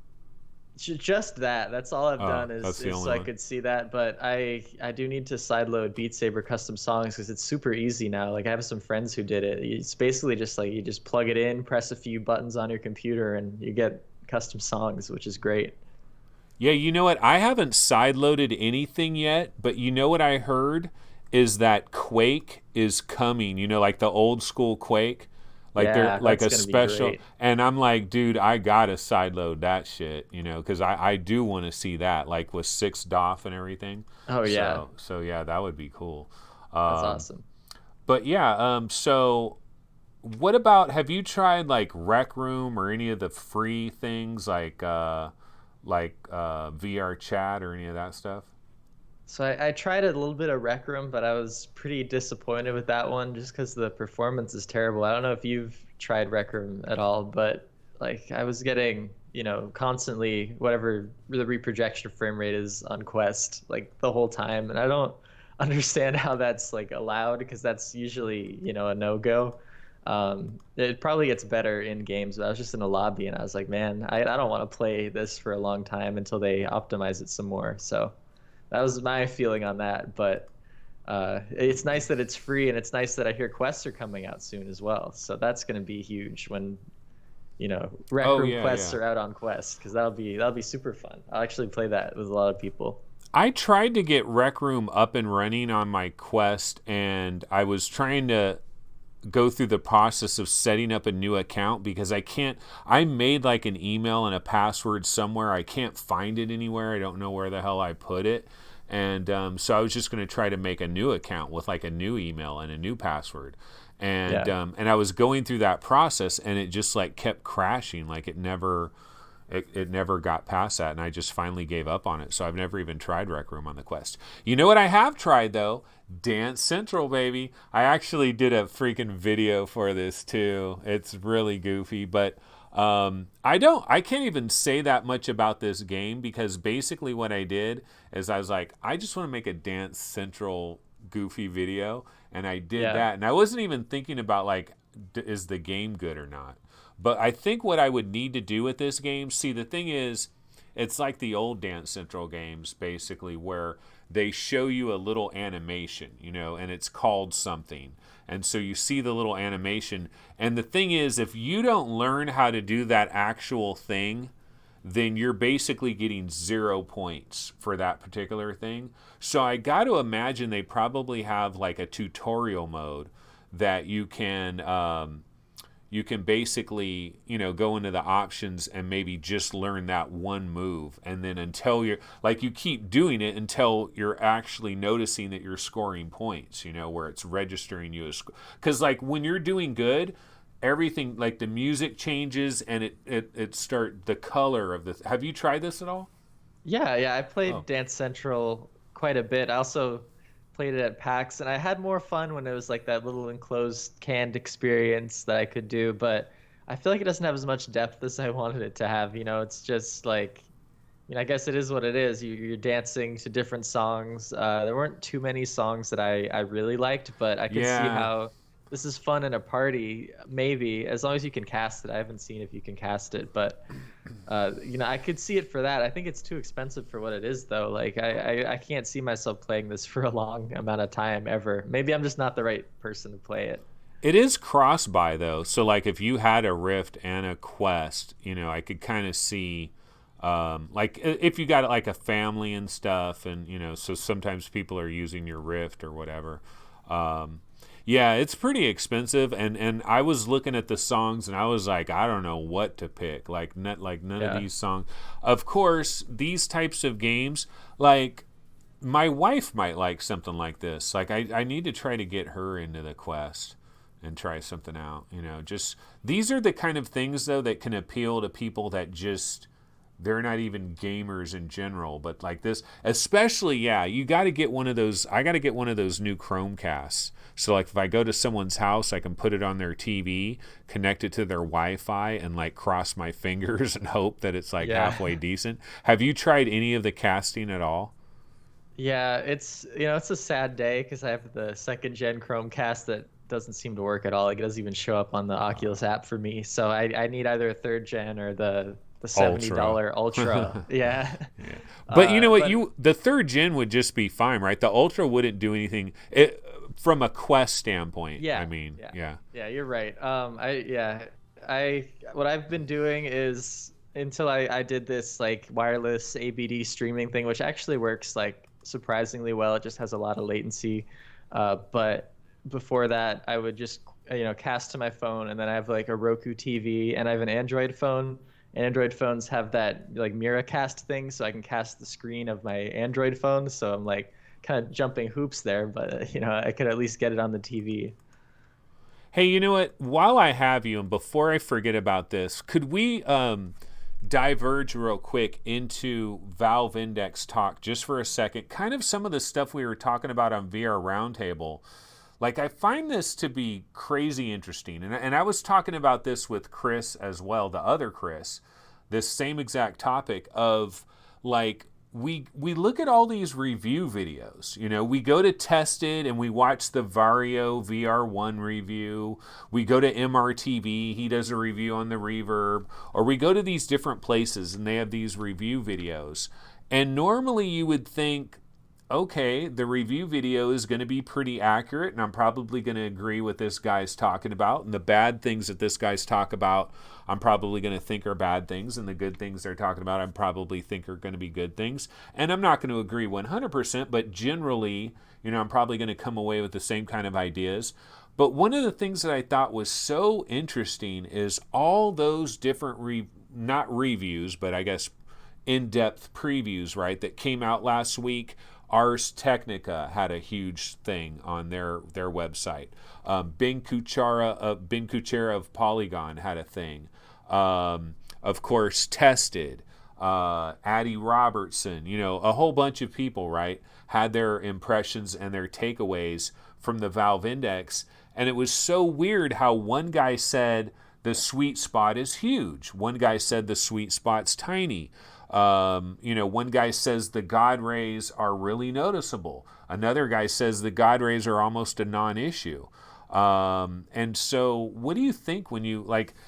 Just that. That's all I've done that's is the so only I one. could see that. But I do need to sideload Beat Saber custom songs because it's super easy now. Like I have some friends who did it. It's basically just like you just plug it in, press a few buttons on your computer, and you get custom songs, which is great. Yeah, you know what? I haven't sideloaded anything yet, but you know what I heard is that Quake is coming. Like the old school Quake. Like Yeah, they're like a that's gonna be special, great. and I'm like, dude, I gotta sideload that shit, because I do want to see that, like with 6DoF and everything. Oh yeah, So yeah, that would be cool. that's awesome. But yeah, so what about? Have you tried like Rec Room or any of the free things like VR Chat or any of that stuff? So I tried a little bit of Rec Room, but I was pretty disappointed with that one just because the performance is terrible. I don't know if you've tried Rec Room at all, but like I was getting, constantly whatever the reprojection frame rate is on Quest like the whole time, and I don't understand how that's like allowed because that's usually, a no-go. It probably gets better in games, but I was just in a lobby and I was like, man, I don't want to play this for a long time until they optimize it some more. So that was my feeling on that, but it's nice that it's free, and it's nice that I hear quests are coming out soon as well. So that's going to be huge when, Rec Room quests are out on Quest, because that'll be super fun. I'll actually play that with a lot of people. I tried to get Rec Room up and running on my Quest, and I was trying to go through the process of setting up a new account because I made like an email and a password somewhere. I can't find it anywhere. I don't know where the hell I put it. And so I was just going to try to make a new account with like a new email and a new password. And and I was going through that process, and it just like kept crashing. Like it never got past that, and I just finally gave up on it. So I've never even tried Rec Room on the Quest. You know what I have tried though? Dance Central, baby. I actually did a freaking video for this too. It's really goofy, but I can't even say that much about this game because basically what I did is I was like, I just want to make a Dance Central goofy video, and I did that. And I wasn't even thinking about like, is the game good or not? But I think what I would need to do with this game, see, the thing is, it's like the old Dance Central games, basically, where they show you a little animation, you know, and it's called something. And so you see the little animation. And the thing is, if you don't learn how to do that actual thing, then you're basically getting 0 points for that particular thing. So I got to imagine they probably have like a tutorial mode that you can basically, you know, go into the options and maybe just learn that one move. And then until you're, like, you keep doing it until you're actually noticing that you're scoring points, you know, where it's registering you as, because like when you're doing good, everything, like the music changes and the color of the, have you tried this at all? Yeah, I played Dance Central quite a bit. I also played it at PAX, and I had more fun when it was like that little enclosed canned experience that I could do, but I feel like it doesn't have as much depth as I wanted it to have. You know, it's just like, I mean, I guess it is what it is. You're dancing to different songs. There weren't too many songs that I really liked, but I could see how this is fun in a party, maybe, as long as you can cast it. I haven't seen if you can cast it, but you know, I could see it for that. I think it's too expensive for what it is, though. Like, I can't see myself playing this for a long amount of time ever. Maybe I'm just not the right person to play it. It is cross-buy, though. So, like, if you had a Rift and a Quest, you know, I could kind of see, like, if you got, like, a family and stuff, and, you know, so sometimes people are using your Rift or whatever. Yeah, it's pretty expensive, and I was looking at the songs, and I was like, I don't know what to pick. Like none of these songs. Of course, these types of games, like, my wife might like something like this. Like, I need to try to get her into the Quest and try something out. You know, just these are the kind of things, though, that can appeal to people that just, they're not even gamers in general, but like this, especially, you got to get one of those. I got to get one of those new Chromecasts. So like if I go to someone's house, I can put it on their TV, connect it to their Wi-Fi, and like cross my fingers and hope that it's like halfway decent. Have you tried any of the casting at all? Yeah, it's, you know, it's a sad day because I have the 2nd gen Chromecast that doesn't seem to work at all. Like, it doesn't even show up on the Oculus app for me. So I need either a 3rd gen or the $70 Ultra. Yeah. But you know what? The 3rd gen would just be fine, right? The Ultra wouldn't do anything from a Quest standpoint. Yeah. I mean, yeah, you're right. What I've been doing is, until I did this like wireless ABD streaming thing, which actually works like surprisingly well. It just has a lot of latency. But before that, I would just, you know, cast to my phone, and then I have like a Roku TV, and I have an Android phone. Android phones have that like Miracast thing, so I can cast the screen of my Android phone. So I'm like kind of jumping hoops there, but you know, I could at least get it on the TV. Hey, you know what? While I have you, and before I forget about this, could we diverge real quick into Valve Index talk just for a second? Kind of some of the stuff we were talking about on VR Roundtable. Like, I find this to be crazy interesting. And I was talking about this with Chris as well, the other Chris, this same exact topic of, like, we look at all these review videos. You know, we go to Tested and we watch the Vario VR1 review. We go to MRTV, he does a review on the Reverb. Or we go to these different places and they have these review videos. And normally you would think, okay, the review video is going to be pretty accurate, and I'm probably going to agree with this guy's talking about. And the bad things that this guy's talk about, I'm probably going to think are bad things. And the good things they're talking about, I'm probably think are going to be good things. And I'm not going to agree 100%, but generally, I'm probably going to come away with the same kind of ideas. But one of the things that I thought was so interesting is all those different, not reviews, but I guess in-depth previews, right, that came out last week. Ars Technica had a huge thing on their website. Ben Kuchera of Polygon had a thing. Of course, Tested. Addie Robertson, a whole bunch of people, right, had their impressions and their takeaways from the Valve Index. And it was so weird how one guy said the sweet spot is huge. One guy said the sweet spot's tiny. One guy says the God rays are really noticeable. Another guy says the God rays are almost a non-issue. And so what do you think when you,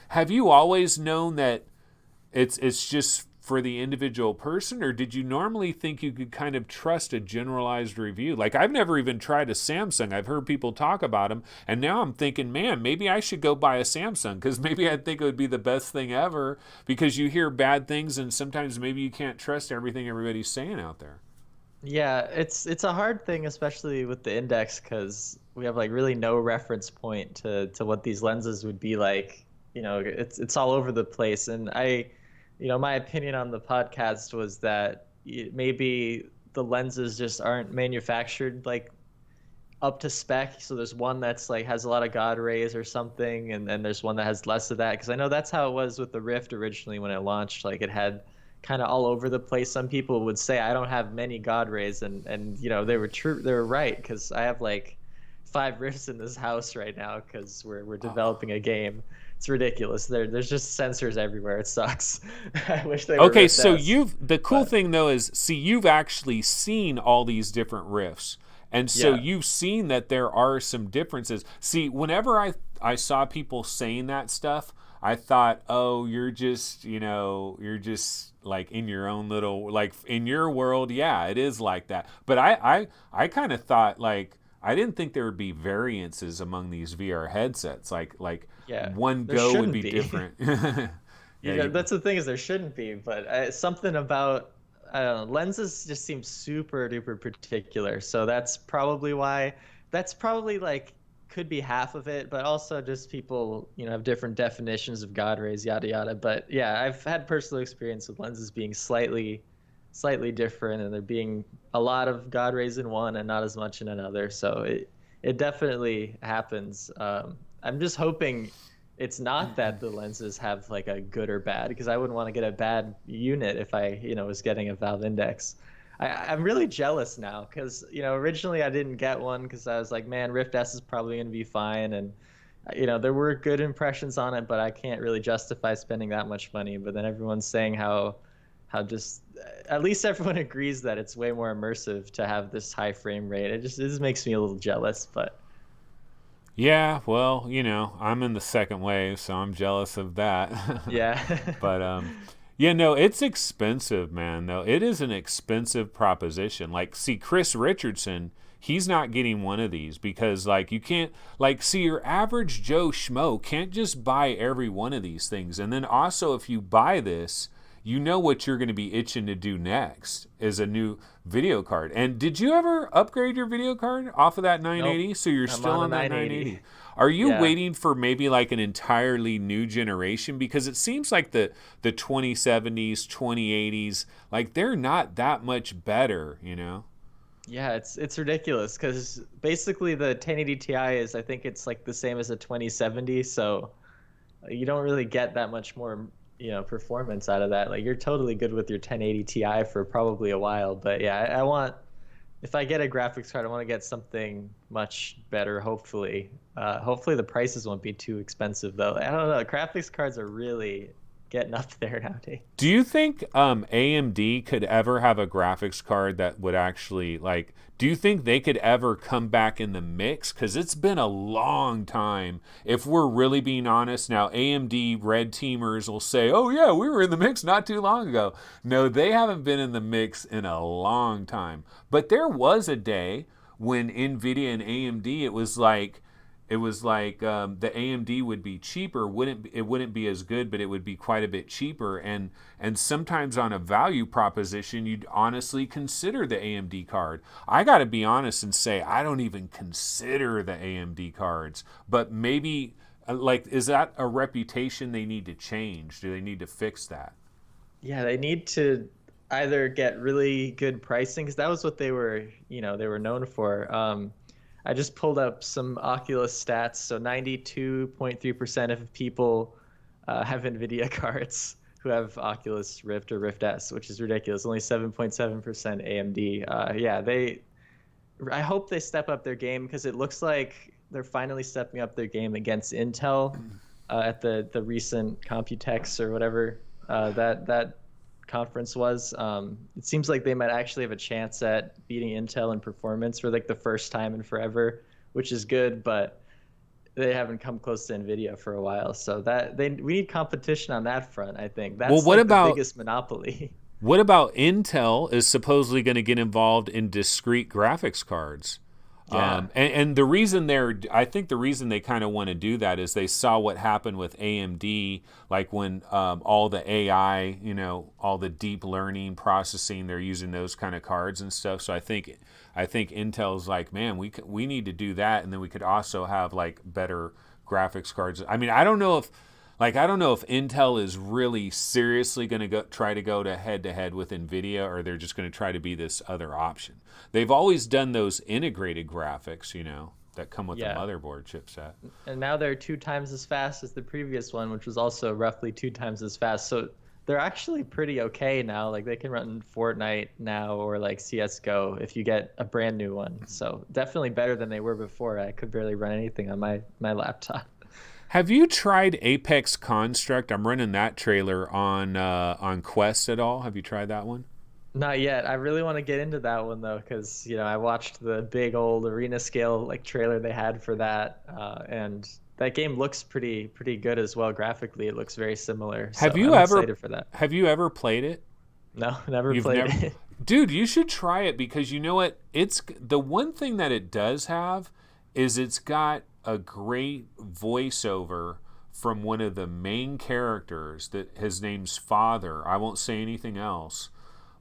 have you always known that it's just for the individual person, or did you normally think you could kind of trust a generalized review? I've never even tried a Samsung. I've heard people talk about them, and now I'm thinking, man, maybe I should go buy a Samsung, because maybe I think it would be the best thing ever, because you hear bad things, and sometimes maybe you can't trust everything everybody's saying out there. Yeah, it's a hard thing, especially with the Index, because we have really no reference point to what these lenses would be like. It's all over the place, and my opinion on the podcast was that maybe the lenses just aren't manufactured up to spec. So there's one that's has a lot of God rays or something, and then there's one that has less of that. Because I know that's how it was with the Rift originally when it launched. It had kind of all over the place. Some people would say I don't have many God rays, and they were true. They were right, because I have 5 Rifts in this house right now because we're developing a game. It's ridiculous. There's just sensors everywhere. It sucks. I wish they were. Okay, Rift so S, the cool thing though is, you've actually seen all these different Rifts, and so you've seen that there are some differences. See, whenever I saw people saying that stuff, I thought, oh, you're just in your own little, in your world, yeah, it is like that. But I kind of thought I didn't think there would be variances among these VR headsets. One Go would be different. That's the thing, is there shouldn't be, but something about lenses just seem super duper particular. So that's probably why. That's probably could be half of it, but also just people have different definitions of God rays, yada yada. But yeah, I've had personal experience with lenses being slightly different, and there being a lot of God rays in one and not as much in another. So it definitely happens. I'm just hoping it's not that the lenses have a good or bad, because I wouldn't want to get a bad unit if I was getting a Valve Index. I'm really jealous now, because originally I didn't get one because I was like, man, Rift S is probably going to be fine, and there were good impressions on it, but I can't really justify spending that much money. But then everyone's saying how just, at least everyone agrees that it's way more immersive to have this high frame rate. It just makes me a little jealous. But yeah, well, I'm in the second wave, so I'm jealous of that. Yeah. But it's expensive, man, though. It is an expensive proposition. See, Chris Richardson, he's not getting one of these because you can't, your average Joe Schmo can't just buy every one of these things. And then also, if you buy this, what you're going to be itching to do next is a new video card. And did you ever upgrade your video card off of that 980? Nope. So you're still on that 980. Are you waiting for maybe an entirely new generation? Because it seems like the 2070s, 2080s, they're not that much better, Yeah, it's ridiculous, because basically the 1080 Ti is, I think it's the same as a 2070, so you don't really get that much more performance out of that. You're totally good with your 1080 Ti for probably a while. But yeah, if I get a graphics card, I want to get something much better, hopefully. Hopefully the prices won't be too expensive, though. I don't know, graphics cards are really getting up there nowadays. Do you think AMD could ever have a graphics card that would actually, like, do you think they could ever come back in the mix? Because it's been a long time. If we're really being honest, now AMD red teamers will say, oh yeah, we were in the mix not too long ago. No, they haven't been in the mix in a long time. But there was a day when NVIDIA and AMD, it was like the AMD would be cheaper. It wouldn't be as good, but it would be quite a bit cheaper. And sometimes on a value proposition, you'd honestly consider the AMD card. I got to be honest and say I don't even consider the AMD cards. But maybe, like, is that a reputation they need to change? Do they need to fix that? Yeah, they need to either get really good pricing, because that was what they were known for. I just pulled up some Oculus stats. So 92.3% of people have NVIDIA cards who have Oculus Rift or Rift S, which is ridiculous. Only 7.7% AMD. I hope they step up their game, because it looks like they're finally stepping up their game against Intel at the recent Computex or whatever that conference was. It seems like they might actually have a chance at beating Intel in performance for like the first time in forever, which is good, but they haven't come close to NVIDIA for a while. So we need competition on that front, I think. That's the biggest monopoly. What about Intel is supposedly going to get involved in discrete graphics cards? Yeah. And the reason I think the reason they kind of want to do that is they saw what happened with AMD, like when all the AI, all the deep learning processing, they're using those kind of cards and stuff. So I think Intel's like, man, we need to do that, and then we could also have like better graphics cards. I mean, I don't know if Intel is really seriously going to try to go to head with NVIDIA, or they're just going to try to be this other option. They've always done those integrated graphics, that come with the motherboard chipset. And now they're 2 times as fast as the previous one, which was also roughly 2 times as fast. So they're actually pretty okay now. Like, they can run Fortnite now, or like CSGO if you get a brand new one. So definitely better than they were before. I could barely run anything on my laptop. Have you tried Apex Construct? I'm running that trailer on Quest at all. Have you tried that one? Not yet. I really want to get into that one though, because I watched the big old arena scale like trailer they had for that, and that game looks pretty good as well. Graphically, it looks very similar. I'm excited for that. Have you ever played it? No, never played it. Dude, you should try it, because you know what? It's the one thing that it does have is it's got a great voiceover from one of the main characters, that his name's Father. I won't say anything else,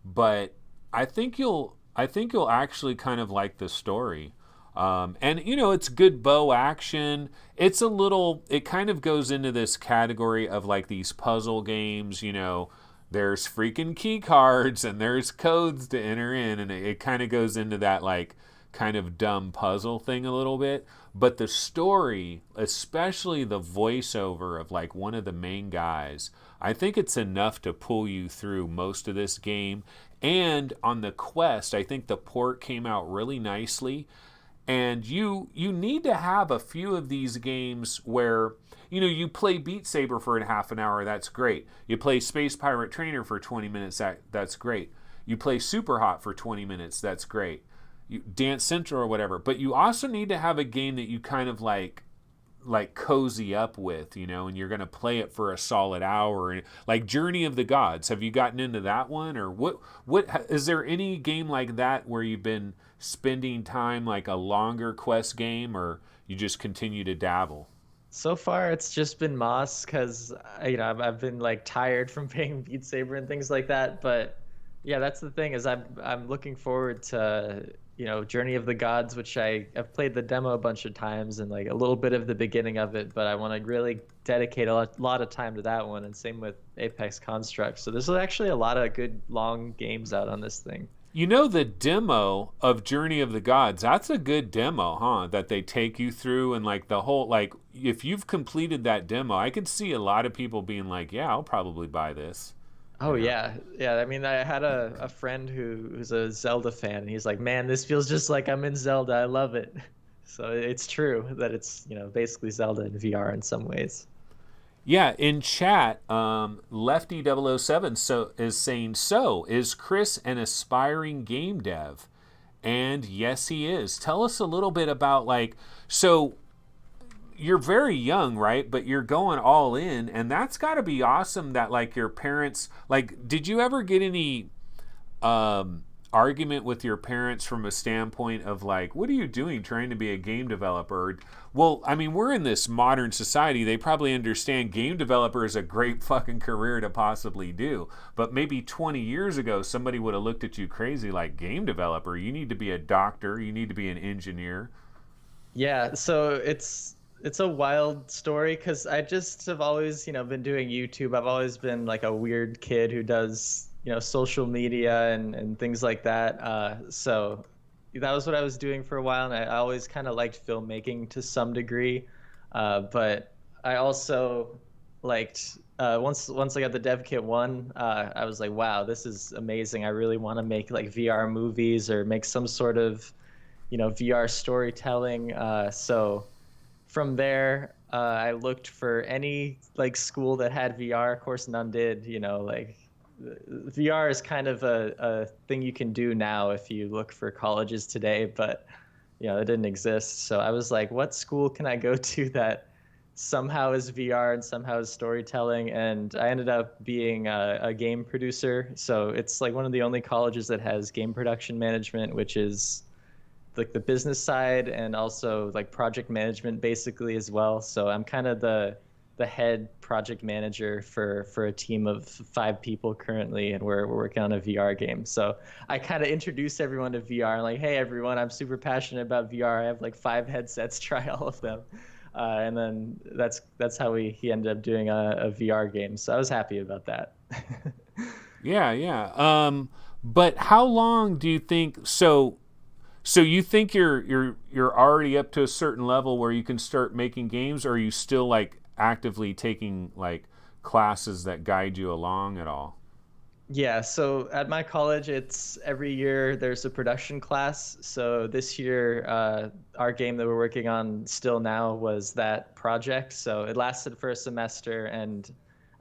but I think you'll actually kind of like the story. And it's good bow action. It kind of goes into this category of like these puzzle games. There's freaking key cards and there's codes to enter in, and it kind of goes into that like kind of dumb puzzle thing a little bit. But the story, especially the voiceover of like one of the main guys, I think it's enough to pull you through most of this game. And on the Quest, I think the port came out really nicely. And you need to have a few of these games where, you play Beat Saber for half an hour, that's great. You play Space Pirate Trainer for 20 minutes, that's great. You play Super Hot for 20 minutes, that's great. You Dance Central or whatever. But you also need to have a game that you kind of like cozy up with, and you're going to play it for a solid hour. Like Journey of the Gods. Have you gotten into that one? Or what is there any game like that where you've been spending time, like a longer Quest game, or you just continue to dabble? So far, it's just been Moss, because I've been like tired from playing Beat Saber and things like that. But yeah, that's the thing, is I'm looking forward to Journey of the Gods, which I've played the demo a bunch of times and like a little bit of the beginning of it, but I want to really dedicate a lot of time to that one, and same with Apex Construct. So there's actually a lot of good long games out on this thing. The demo of Journey of the Gods, that's a good demo, huh? That they take you through, and like the whole, like if you've completed that demo, I could see a lot of people being like, yeah, I'll probably buy this. Oh yeah. I mean, I had a friend who's a Zelda fan, and he's like, man, this feels just like I'm in Zelda. I love it. So it's true that it's basically Zelda in VR in some ways. Yeah, in chat, Lefty007 is saying, so, is Chris an aspiring game dev? And yes, he is. Tell us a little bit about, like, so you're very young, right? But you're going all in, and that's got to be awesome that, like, your parents, like, did you ever get any argument with your parents from a standpoint of, like, what are you doing trying to be a game developer? Well, I mean, we're in this modern society. They probably understand game developer is a great fucking career to possibly do. But maybe 20 years ago, somebody would have looked at you crazy like, game developer, you need to be a doctor, you need to be an engineer. Yeah, so it's a wild story because I just have always, been doing YouTube. I've always been like a weird kid who does, social media and things like that. So that was what I was doing for a while, and I always kind of liked filmmaking to some degree. But I also liked once I got the dev kit 1, I was like, wow, this is amazing. I really want to make like VR movies or make some sort of VR storytelling. So from there, I looked for any like school that had VR. Of course, none did. Like VR is kind of a thing you can do now if you look for colleges today, but it didn't exist. So I was like, what school can I go to that somehow is VR and somehow is storytelling? And I ended up being a game producer. So it's like one of the only colleges that has game production management, which is like the business side and also like project management basically as well. So I'm kind of the head project manager for a team of 5 people currently, and we're working on a VR game. So I kind of introduce everyone to VR, like, hey everyone, I'm super passionate about VR. I have like 5 headsets, try all of them. And then that's how he ended up doing a VR game. So I was happy about that. Yeah. But how long do you think, so you think you're already up to a certain level where you can start making games, or are you still like actively taking like classes that guide you along at all? Yeah, so at my college, it's every year there's a production class. So this year, our game that we're working on still now was that project. So it lasted for a semester, and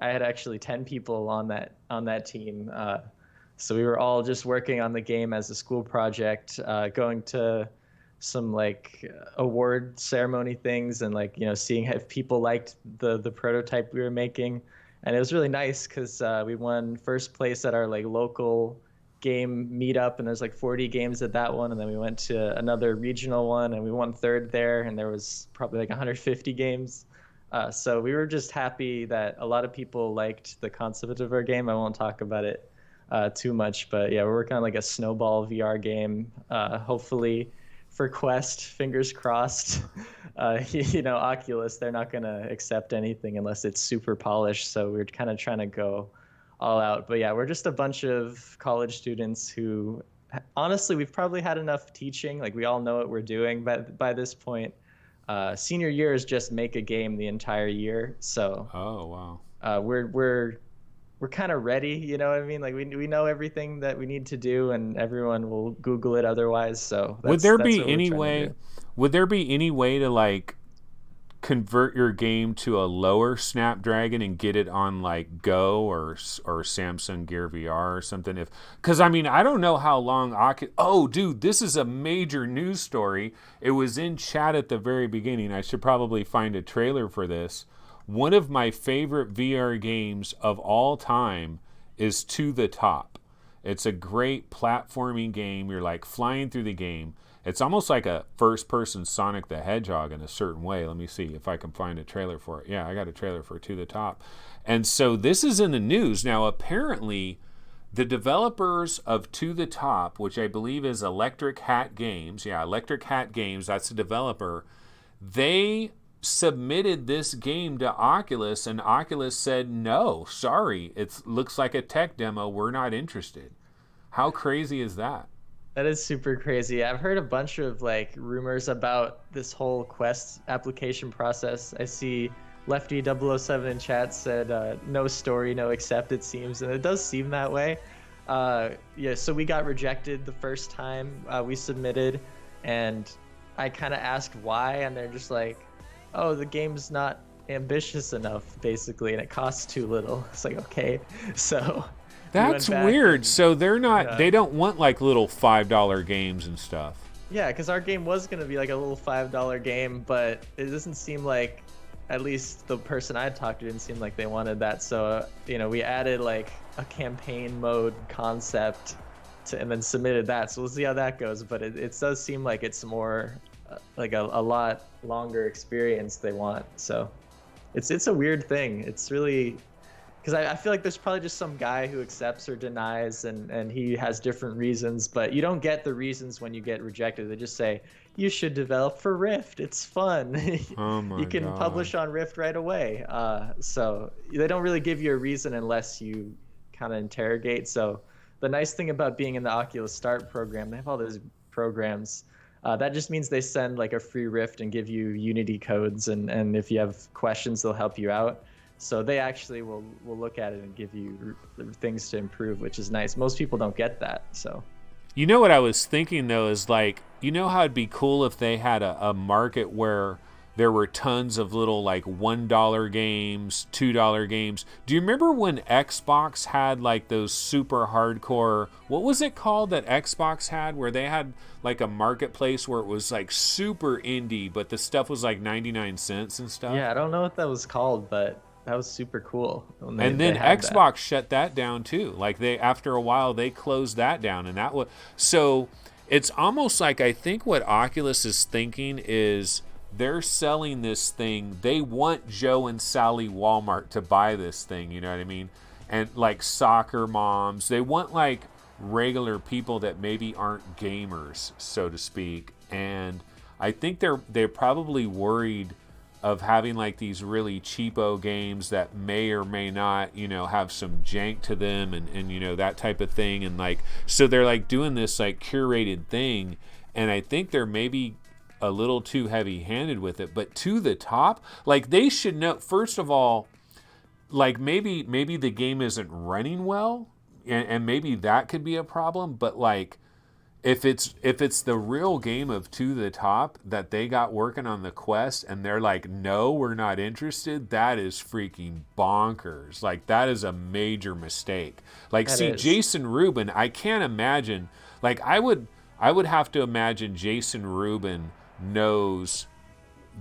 I had actually 10 people on that team. So we were all just working on the game as a school project, going to some like award ceremony things and like, seeing if people liked the prototype we were making. And it was really nice because we won first place at our like local game meetup, and there's like 40 games at that one. And then we went to another regional one and we won 3rd there, and there was probably like 150 games. So we were just happy that a lot of people liked the concept of our game. I won't talk about it too much, but yeah, we're working on like a snowball VR game, hopefully for Quest, fingers crossed. Oculus, they're not gonna accept anything unless it's super polished, so we're kind of trying to go all out. But yeah, we're just a bunch of college students who, honestly, we've probably had enough teaching, like we all know what we're doing by this point. Senior year is just make a game the entire year, so we're kind of ready, you know what I mean? Like we know everything that we need to do, and everyone will Google it otherwise. So would there be any way to like convert your game to a lower Snapdragon and get it on like Go or Samsung Gear VR or something? Because I mean, I don't know how long oh dude, this is a major news story. It was in chat at the very beginning. I should probably find a trailer for this. One of my favorite VR games of all time is To the Top. It's a great platforming game. You're like flying through the game. It's almost like a first-person Sonic the Hedgehog in a certain way. Let me see if I can find a trailer for it. Yeah, I got a trailer for To the Top. And so this is in the news. Now, apparently, the developers of To the Top, which I believe is Electric Hat Games. Yeah, Electric Hat Games, that's the developer. They submitted this game to Oculus, and Oculus said, no, sorry, it looks like a tech demo, we're not interested. How crazy is that? That is super crazy. I've heard a bunch of like rumors about this whole Quest application process. I see Lefty007 in chat said no story, no accept, it seems, and it does seem that way. So we got rejected the first time we submitted, and I kind of asked why, and they're just like, oh, the game's not ambitious enough, basically, and it costs too little. It's like, okay, so That's weird. So they're not, they don't want like little $5 games and stuff. Yeah, because our game was going to be like a little $5 game, but it doesn't seem like, at least the person I talked to didn't seem like they wanted that. So, we added like a campaign mode concept and then submitted that. So we'll see how that goes. But it does seem like it's more like a lot longer experience they want. So it's a weird thing. It's really, because I feel like there's probably just some guy who accepts or denies, and he has different reasons, but you don't get the reasons when you get rejected. They just say, you should develop for Rift. It's fun. Oh my You can God. publish on Rift right away. So they don't really give you a reason unless you kind of interrogate. So the nice thing about being in the Oculus Start program, they have all those programs. That just means they send like a free Rift and give you Unity codes, and if you have questions, they'll help you out. So they actually will look at it and give you things to improve, which is nice. Most people don't get that. So, You know what I was thinking though is like, you know how it'd be cool if they had a market where there were tons of little like $1 games, $2 games. Do you remember when Xbox had like those super hardcore, what was it called that Xbox had, where they had like a marketplace where it was like super indie, but the stuff was like 99 cents and stuff? yeah, I don't know what that was called, but that was super cool. And then Xbox shut that down too. Like after a while, they closed that down, and that was, so it's almost like, I think what Oculus is thinking is, they're selling this thing. They want Joe and Sally Walmart to buy this thing. You know what I mean? And like soccer moms, they want like regular people that maybe aren't gamers, so to speak. And I think they're probably worried of having like these really cheapo games that may or may not, have some jank to them and that type of thing. And like, so they're like doing this like curated thing. And I think they're maybe a little too heavy-handed with it, but to the top, like they should know, first of all, like maybe the game isn't running well, and maybe that could be a problem, but like if it's the real game of To the Top that they got working on the Quest and they're like, no, we're not interested, that is freaking bonkers. Like that is a major mistake. Like, Jason Rubin, I can't imagine, like I would have to imagine Jason Rubin knows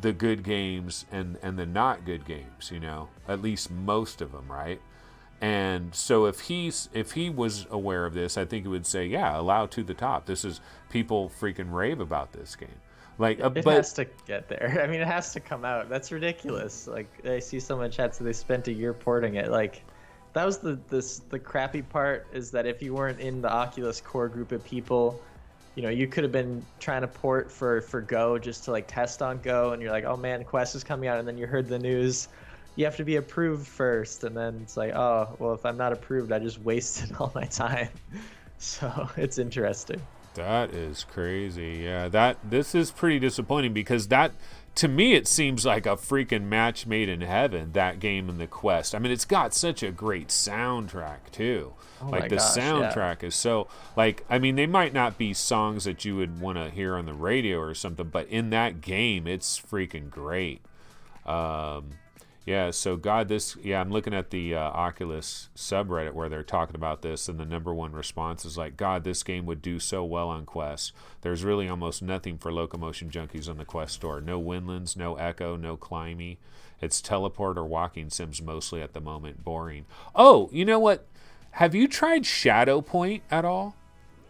the good games and the not good games, at least most of them, right? And so if he was aware of this, I think he would say, yeah, allow To the Top. This is, people freaking rave about this game. Like, it has to get there. I mean, it has to come out. That's ridiculous. Like, I see so much chat, so they spent a year porting it. Like, that was the crappy part, is that if you weren't in the Oculus core group of people, you could have been trying to port for Go just to like test on Go, and you're like, oh man, Quest is coming out, and then you heard the news, you have to be approved first, and then it's like, oh, well, if I'm not approved, I just wasted all my time. So it's interesting. That is crazy. Yeah, this is pretty disappointing, because that, to me, it seems like a freaking match made in heaven, that game in the Quest. I mean, it's got such a great soundtrack too. Oh like the soundtrack is so, like, I mean, they might not be songs that you would want to hear on the radio or something, but in that game, it's freaking great. Yeah, so I'm looking at the Oculus subreddit where they're talking about this, and the number one response is like, God, this game would do so well on Quest. There's really almost nothing for locomotion junkies on the Quest store. No Windlands, no Echo, no Climby. It's teleport or walking sims mostly at the moment. Boring. Oh, you know what? Have you tried Shadow Point at all?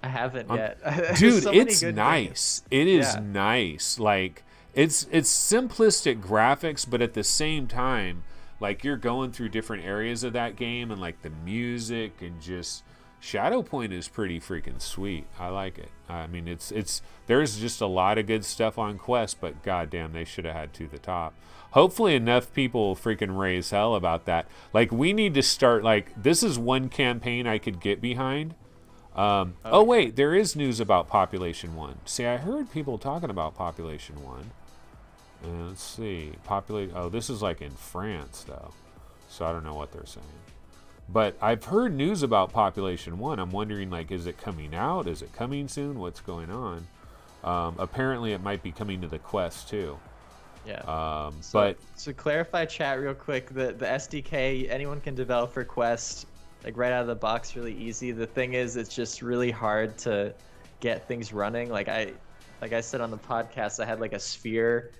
I haven't yet. Dude, so it's nice. It is nice. Like, it's simplistic graphics, but at the same time, like, you're going through different areas of that game, and like the music, and just Shadow Point is pretty freaking sweet. I like it. I mean, it's there's just a lot of good stuff on Quest, but goddamn, they should have had To the Top. Hopefully enough people will freaking raise hell about that. Like, we need to start, like, this is one campaign I could get behind. Oh wait, there is news about Population 1. See, I heard people talking about Population 1. Let's see. Oh, this is like in France though, so I don't know what they're saying. But I've heard news about Population 1. I'm wondering, like, is it coming out? Is it coming soon? What's going on? Apparently it might be coming to the Quest too. Yeah. But to clarify chat real quick, the SDK anyone can develop for Quest, like right out of the box, really easy. The thing is, it's just really hard to get things running. Like I said on the podcast, I had like a sphere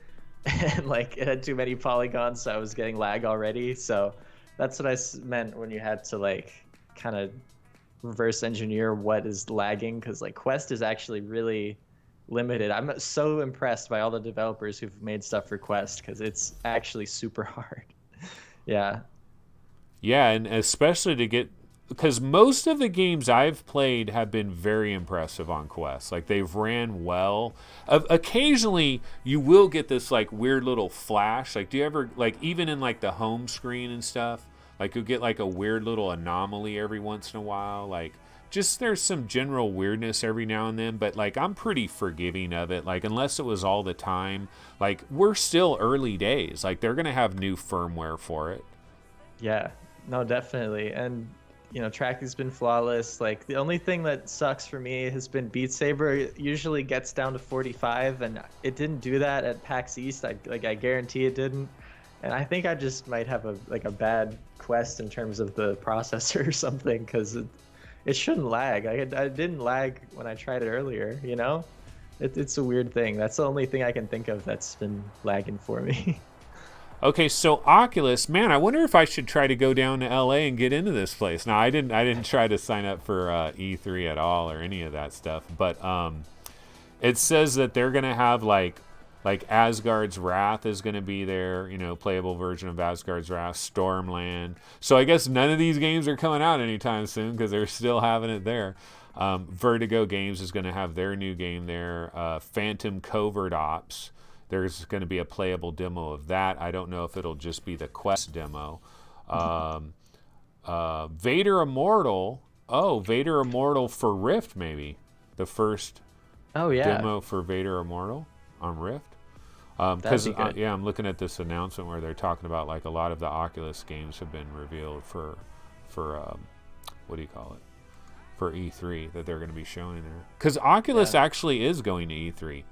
and like it had too many polygons, so I was getting lag already. So that's what I meant when you had to like kind of reverse engineer what is lagging, because like Quest is actually really limited. I'm so impressed by all the developers who've made stuff for Quest, because it's actually super hard. Yeah, and especially to get, because most of the games I've played have been very impressive on Quest. Like they've ran well. Occasionally you will get this like weird little flash. Like do you ever, like even in like the home screen and stuff, like you'll get like a weird little anomaly every once in a while. Like just there's some general weirdness every now and then, but like I'm pretty forgiving of it. Like unless it was all the time, like we're still early days. Like they're going to have new firmware for it. yeah, no, definitely. And you know, tracking's been flawless. Like the only thing that sucks for me has been Beat Saber. It usually gets down to 45, and it didn't do that at PAX East. I guarantee it didn't. And I think I just might have a bad Quest in terms of the processor or something, because it shouldn't lag. I didn't lag when I tried it earlier. You know, it's a weird thing. That's the only thing I can think of that's been lagging for me. Okay, so Oculus, man, I wonder if I should try to go down to LA and get into this place. Now, I didn't try to sign up for E3 at all or any of that stuff, but it says that they're gonna have like Asgard's Wrath is gonna be there, you know, playable version of Asgard's Wrath, Stormland. So I guess none of these games are coming out anytime soon because they're still having it there. Vertigo Games is gonna have their new game there. Phantom Covert Ops. There's going to be a playable demo of that. I don't know if it'll just be the Quest demo. Vader Immortal. Oh, Vader Immortal for Rift, maybe. The first demo for Vader Immortal on Rift. Because, I'm looking at this announcement where they're talking about, like, a lot of the Oculus games have been revealed for what do you call it? For E3 that they're going to be showing there. Because Oculus actually is going to E3.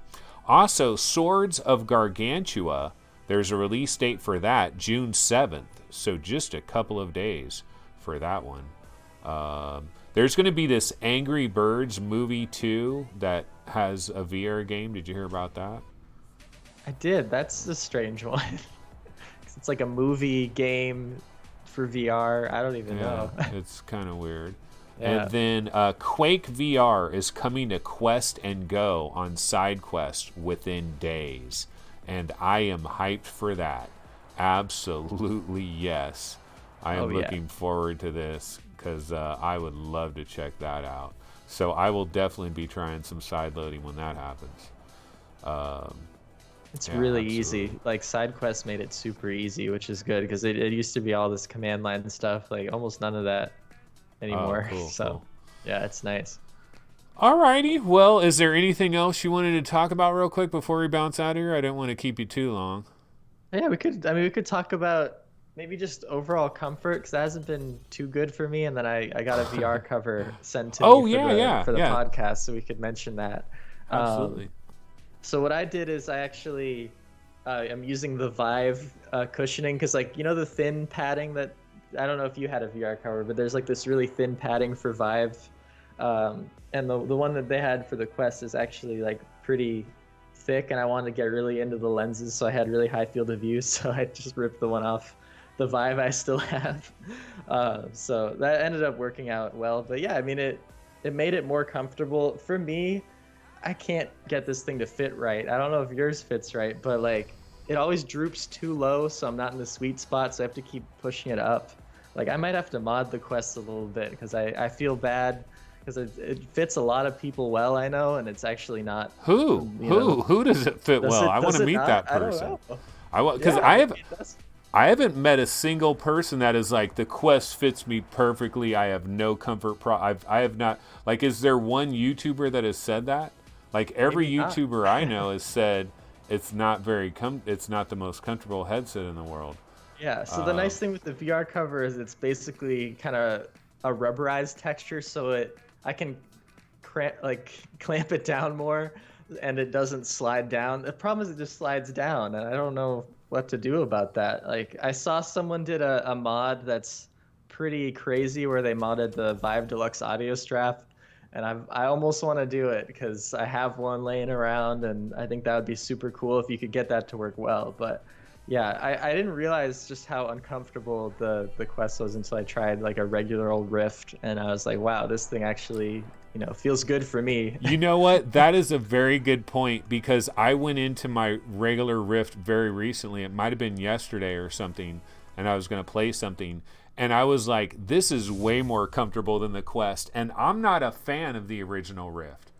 Also, Swords of Gargantua, there's a release date for that, June 7th. So just a couple of days for that one. There's going to be this Angry Birds movie 2 that has a VR game. Did you hear about that? I did. That's a strange one. It's like a movie game for VR. I don't even know. It's kind of weird. Yeah. And then Quake VR is coming to Quest and Go on SideQuest within days. And I am hyped for that. Absolutely yes. I am looking forward to this because I would love to check that out. So I will definitely be trying some side loading when that happens. It's really easy. Like SideQuest made it super easy, which is good because it used to be all this command line stuff. Like almost none of that anymore. Cool. Yeah, it's nice. Alrighty. Well, is there anything else you wanted to talk about real quick before we bounce out of here? I don't want to keep you too long. Yeah, we could. I mean, we could talk about maybe just overall comfort because that hasn't been too good for me. And then I got a VR cover sent to me for the podcast, so we could mention that. Absolutely. So what I did is I actually am using the Vive cushioning because, like, you know, the thin padding that. I don't know if you had a VR cover, but there's like this really thin padding for Vive. And the one that they had for the Quest is actually like pretty thick, and I wanted to get really into the lenses, so I had really high field of view, so I just ripped the one off the Vive I still have. So that ended up working out well. But yeah, I mean, it made it more comfortable. For me, I can't get this thing to fit right. I don't know if yours fits right, but like it always droops too low, so I'm not in the sweet spot, so I have to keep pushing it up. Like I might have to mod the Quest a little bit because I feel bad because it fits a lot of people well, I know, and it's actually not. Who does it fit well? I want to meet that person. I haven't met a single person that is like the Quest fits me perfectly. I have no comfort. I have not. Like, is there one YouTuber that has said that? Like every YouTuber I know has said it's not it's not the most comfortable headset in the world. Yeah, so the nice thing with the VR cover is it's basically kind of a rubberized texture, so I can clamp it down more. and it doesn't slide down. The problem is it just slides down, and I don't know what to do about that. Like, I saw someone did a mod that's pretty crazy where they modded the Vive Deluxe audio strap, and I almost want to do it because I have one laying around, and I think that would be super cool if you could get that to work well. But yeah, I didn't realize just how uncomfortable the Quest was until I tried like a regular old Rift, and I was like, wow, this thing actually, feels good for me. You know what? That is a very good point, because I went into my regular Rift very recently. It might have been yesterday or something, and I was going to play something, and I was like, this is way more comfortable than the Quest. And I'm not a fan of the original Rift.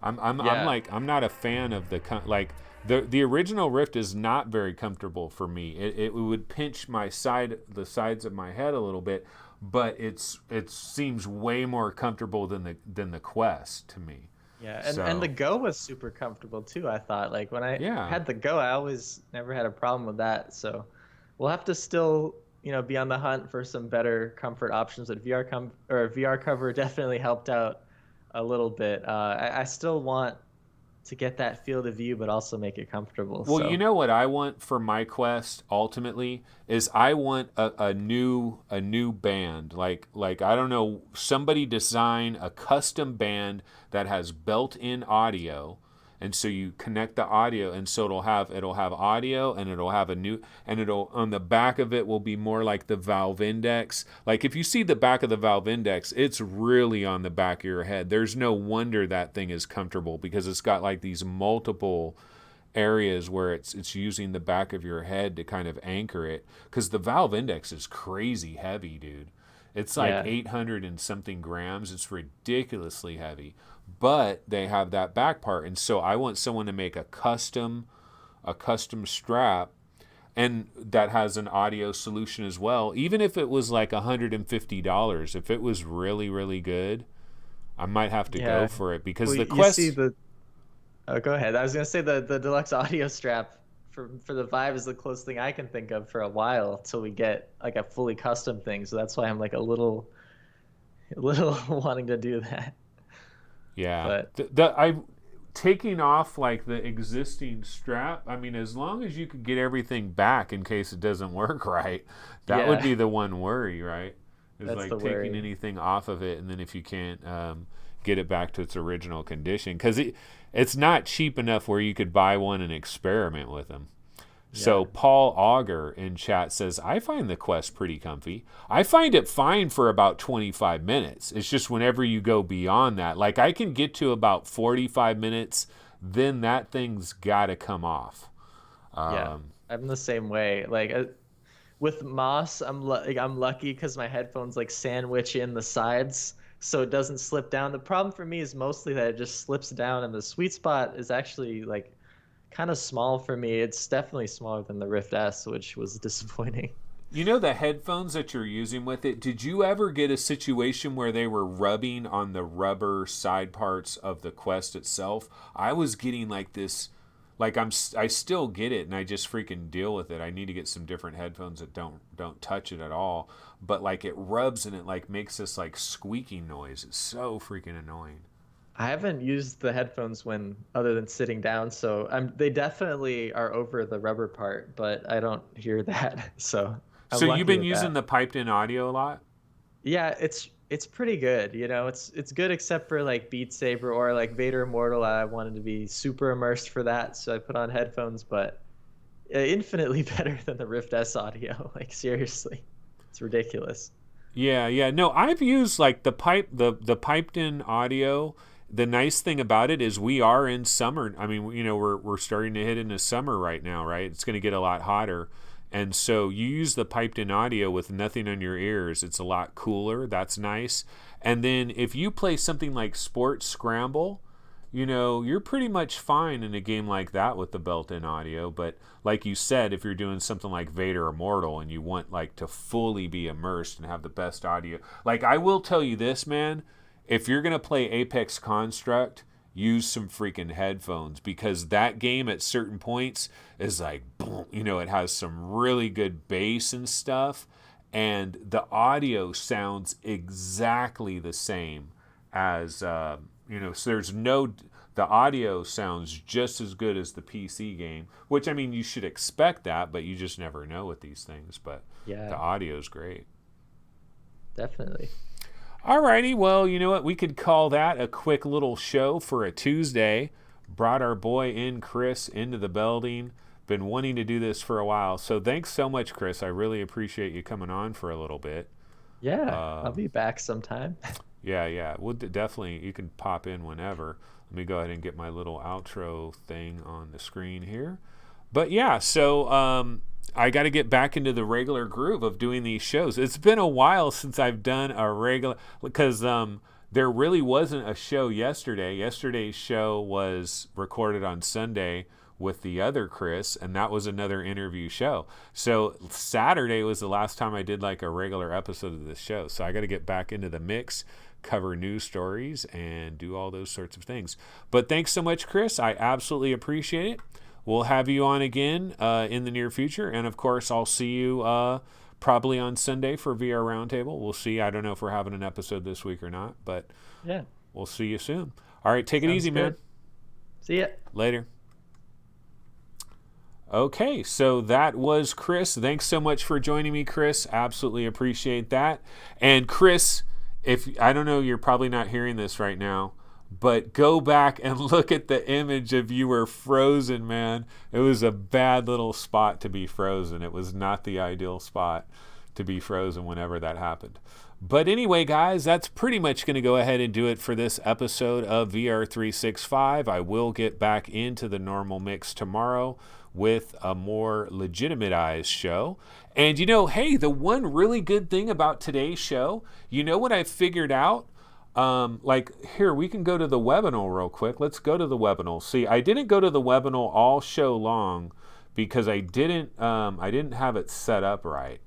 I'm not a fan of the original Rift is not very comfortable for me. It would pinch the sides of my head a little bit, but it seems way more comfortable than the Quest to me. Yeah, and the Go was super comfortable too, I thought. Like when I had the Go, I always never had a problem with that. So we'll have to still, be on the hunt for some better comfort options. That VR cover definitely helped out a little bit. I still want to get that field of view, but also make it comfortable. Well, so. you know what I want for my Quest ultimately is I want a new band. Like I don't know, somebody design a custom band that has built-in audio, and so you connect the audio, and so it'll have audio, and it'll have it'll on the back of it will be more like the Valve Index. Like if you see the back of the Valve Index, it's really on the back of your head. There's no wonder that thing is comfortable, because it's got like these multiple areas where it's using the back of your head to kind of anchor it, because the Valve Index is crazy heavy, dude. It's like 800 and something grams. It's ridiculously heavy. But they have that back part. And so I want someone to make a custom strap, and that has an audio solution as well. Even if it was like $150, if it was really, really good, I might have to go for it, because the Quest... Oh, go ahead. I was going to say the deluxe audio strap for the Vive is the closest thing I can think of for a while till we get like a fully custom thing. So that's why I'm like a little wanting to do that. Yeah. But I'm taking off like the existing strap. I mean, as long as you could get everything back in case it doesn't work right, that would be the one worry, right? Is that's like the taking worry. anything off of it, and then if you can't get it back to its original condition, because it's not cheap enough where you could buy one and experiment with them. So Paul Auger in chat says, I find the Quest pretty comfy. I find it fine for about 25 minutes. It's just whenever you go beyond that, like I can get to about 45 minutes, then that thing's got to come off. I'm the same way. Like with Moss, I'm lucky because my headphones like sandwich in the sides, so it doesn't slip down. The problem for me is mostly that it just slips down, and the sweet spot is actually like kind of small for me. It's definitely smaller than the Rift S, which was disappointing. You know, the headphones that you're using with it, did you ever get a situation where they were rubbing on the rubber side parts of the Quest itself? I was getting like this, like I still get it, and I just freaking deal with it. I need to get some different headphones that don't touch it at all, but like it rubs and it like makes this like squeaking noise. It's so freaking annoying. I haven't used the headphones other than sitting down, so they definitely are over the rubber part, but I don't hear that. So you've been using the piped-in audio a lot? Yeah, it's pretty good. It's good except for like Beat Saber or like Vader Immortal. I wanted to be super immersed for that, so I put on headphones, but infinitely better than the Rift S audio. Like seriously, it's ridiculous. Yeah. No, I've used like the piped-in audio. The nice thing about it is we are in summer. I mean, we're starting to hit into summer right now, right? It's going to get a lot hotter. And so you use the piped-in audio with nothing on your ears. It's a lot cooler. That's nice. And then if you play something like Sports Scramble, you're pretty much fine in a game like that with the built-in audio. But like you said, if you're doing something like Vader Immortal and you want like to fully be immersed and have the best audio, like I will tell you this, man. If you're going to play Apex Construct, use some freaking headphones, because that game at certain points is like, boom, it has some really good bass and stuff, and the audio sounds exactly the same as so there's no, the audio sounds just as good as the PC game, which, I mean, you should expect that, but you just never know with these things. But the audio is great. Definitely. Alrighty, well, you know what? We could call that a quick little show for a Tuesday. Brought our boy Chris into the building. Been wanting to do this for a while. So thanks so much, Chris. I really appreciate you coming on for a little bit. Yeah, I'll be back sometime. Yeah. We'll definitely, you can pop in whenever. Let me go ahead and get my little outro thing on the screen here. But yeah, so I got to get back into the regular groove of doing these shows. It's been a while since I've done a regular, because there really wasn't a show yesterday. Yesterday's show was recorded on Sunday with the other Chris, and that was another interview show. So Saturday was the last time I did like a regular episode of this show. So I got to get back into the mix, cover news stories, and do all those sorts of things. But thanks so much, Chris. I absolutely appreciate it. We'll have you on again in the near future. And, of course, I'll see you probably on Sunday for VR Roundtable. We'll see. I don't know if we're having an episode this week or not, but yeah, we'll see you soon. All right, take it easy, man. See ya. Later. Okay, so that was Chris. Thanks so much for joining me, Chris. Absolutely appreciate that. And Chris, if I don't know, you're probably not hearing this right now, but go back and look at the image of you were frozen, man. It was a bad little spot to be frozen. It was not the ideal spot to be frozen whenever that happened. But anyway, guys, that's pretty much going to go ahead and do it for this episode of VR 365. I will get back into the normal mix tomorrow with a more legitimatized show. And hey, the one really good thing about today's show, what I figured out? Here, we can go to the webinar real quick. Let's go to the webinar. See, I didn't go to the webinar all show long because I didn't have it set up right.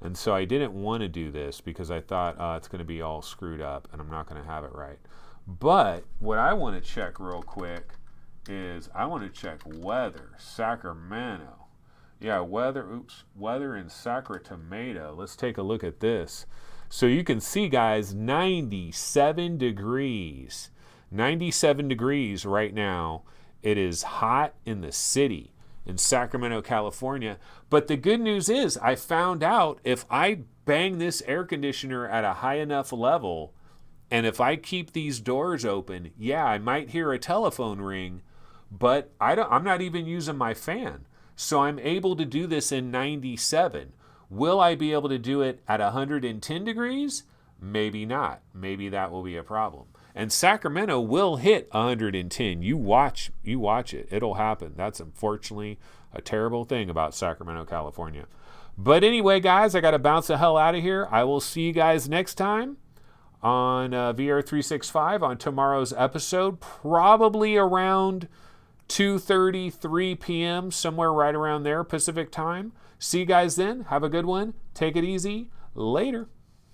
And so I didn't want to do this because I thought it's going to be all screwed up and I'm not going to have it right. But what I want to check real quick is I want to check weather, Sacramento. Yeah, weather in Sacramento. Let's take a look at this. So you can see, guys, 97 degrees. 97 degrees right now. It is hot in the city in Sacramento, California. But the good news is I found out if I bang this air conditioner at a high enough level, and if I keep these doors open, yeah, I might hear a telephone ring, but I'm not even using my fan. So I'm able to do this in 97. Will I be able to do it at 110 degrees? Maybe not. Maybe that will be a problem. And Sacramento will hit 110. You watch it. It'll happen. That's unfortunately a terrible thing about Sacramento, California. But anyway, guys, I got to bounce the hell out of here. I will see you guys next time on VR 365 on tomorrow's episode, probably around 2:30, 3 p.m., somewhere right around there, Pacific time. See you guys then. Have a good one. Take it easy. Later.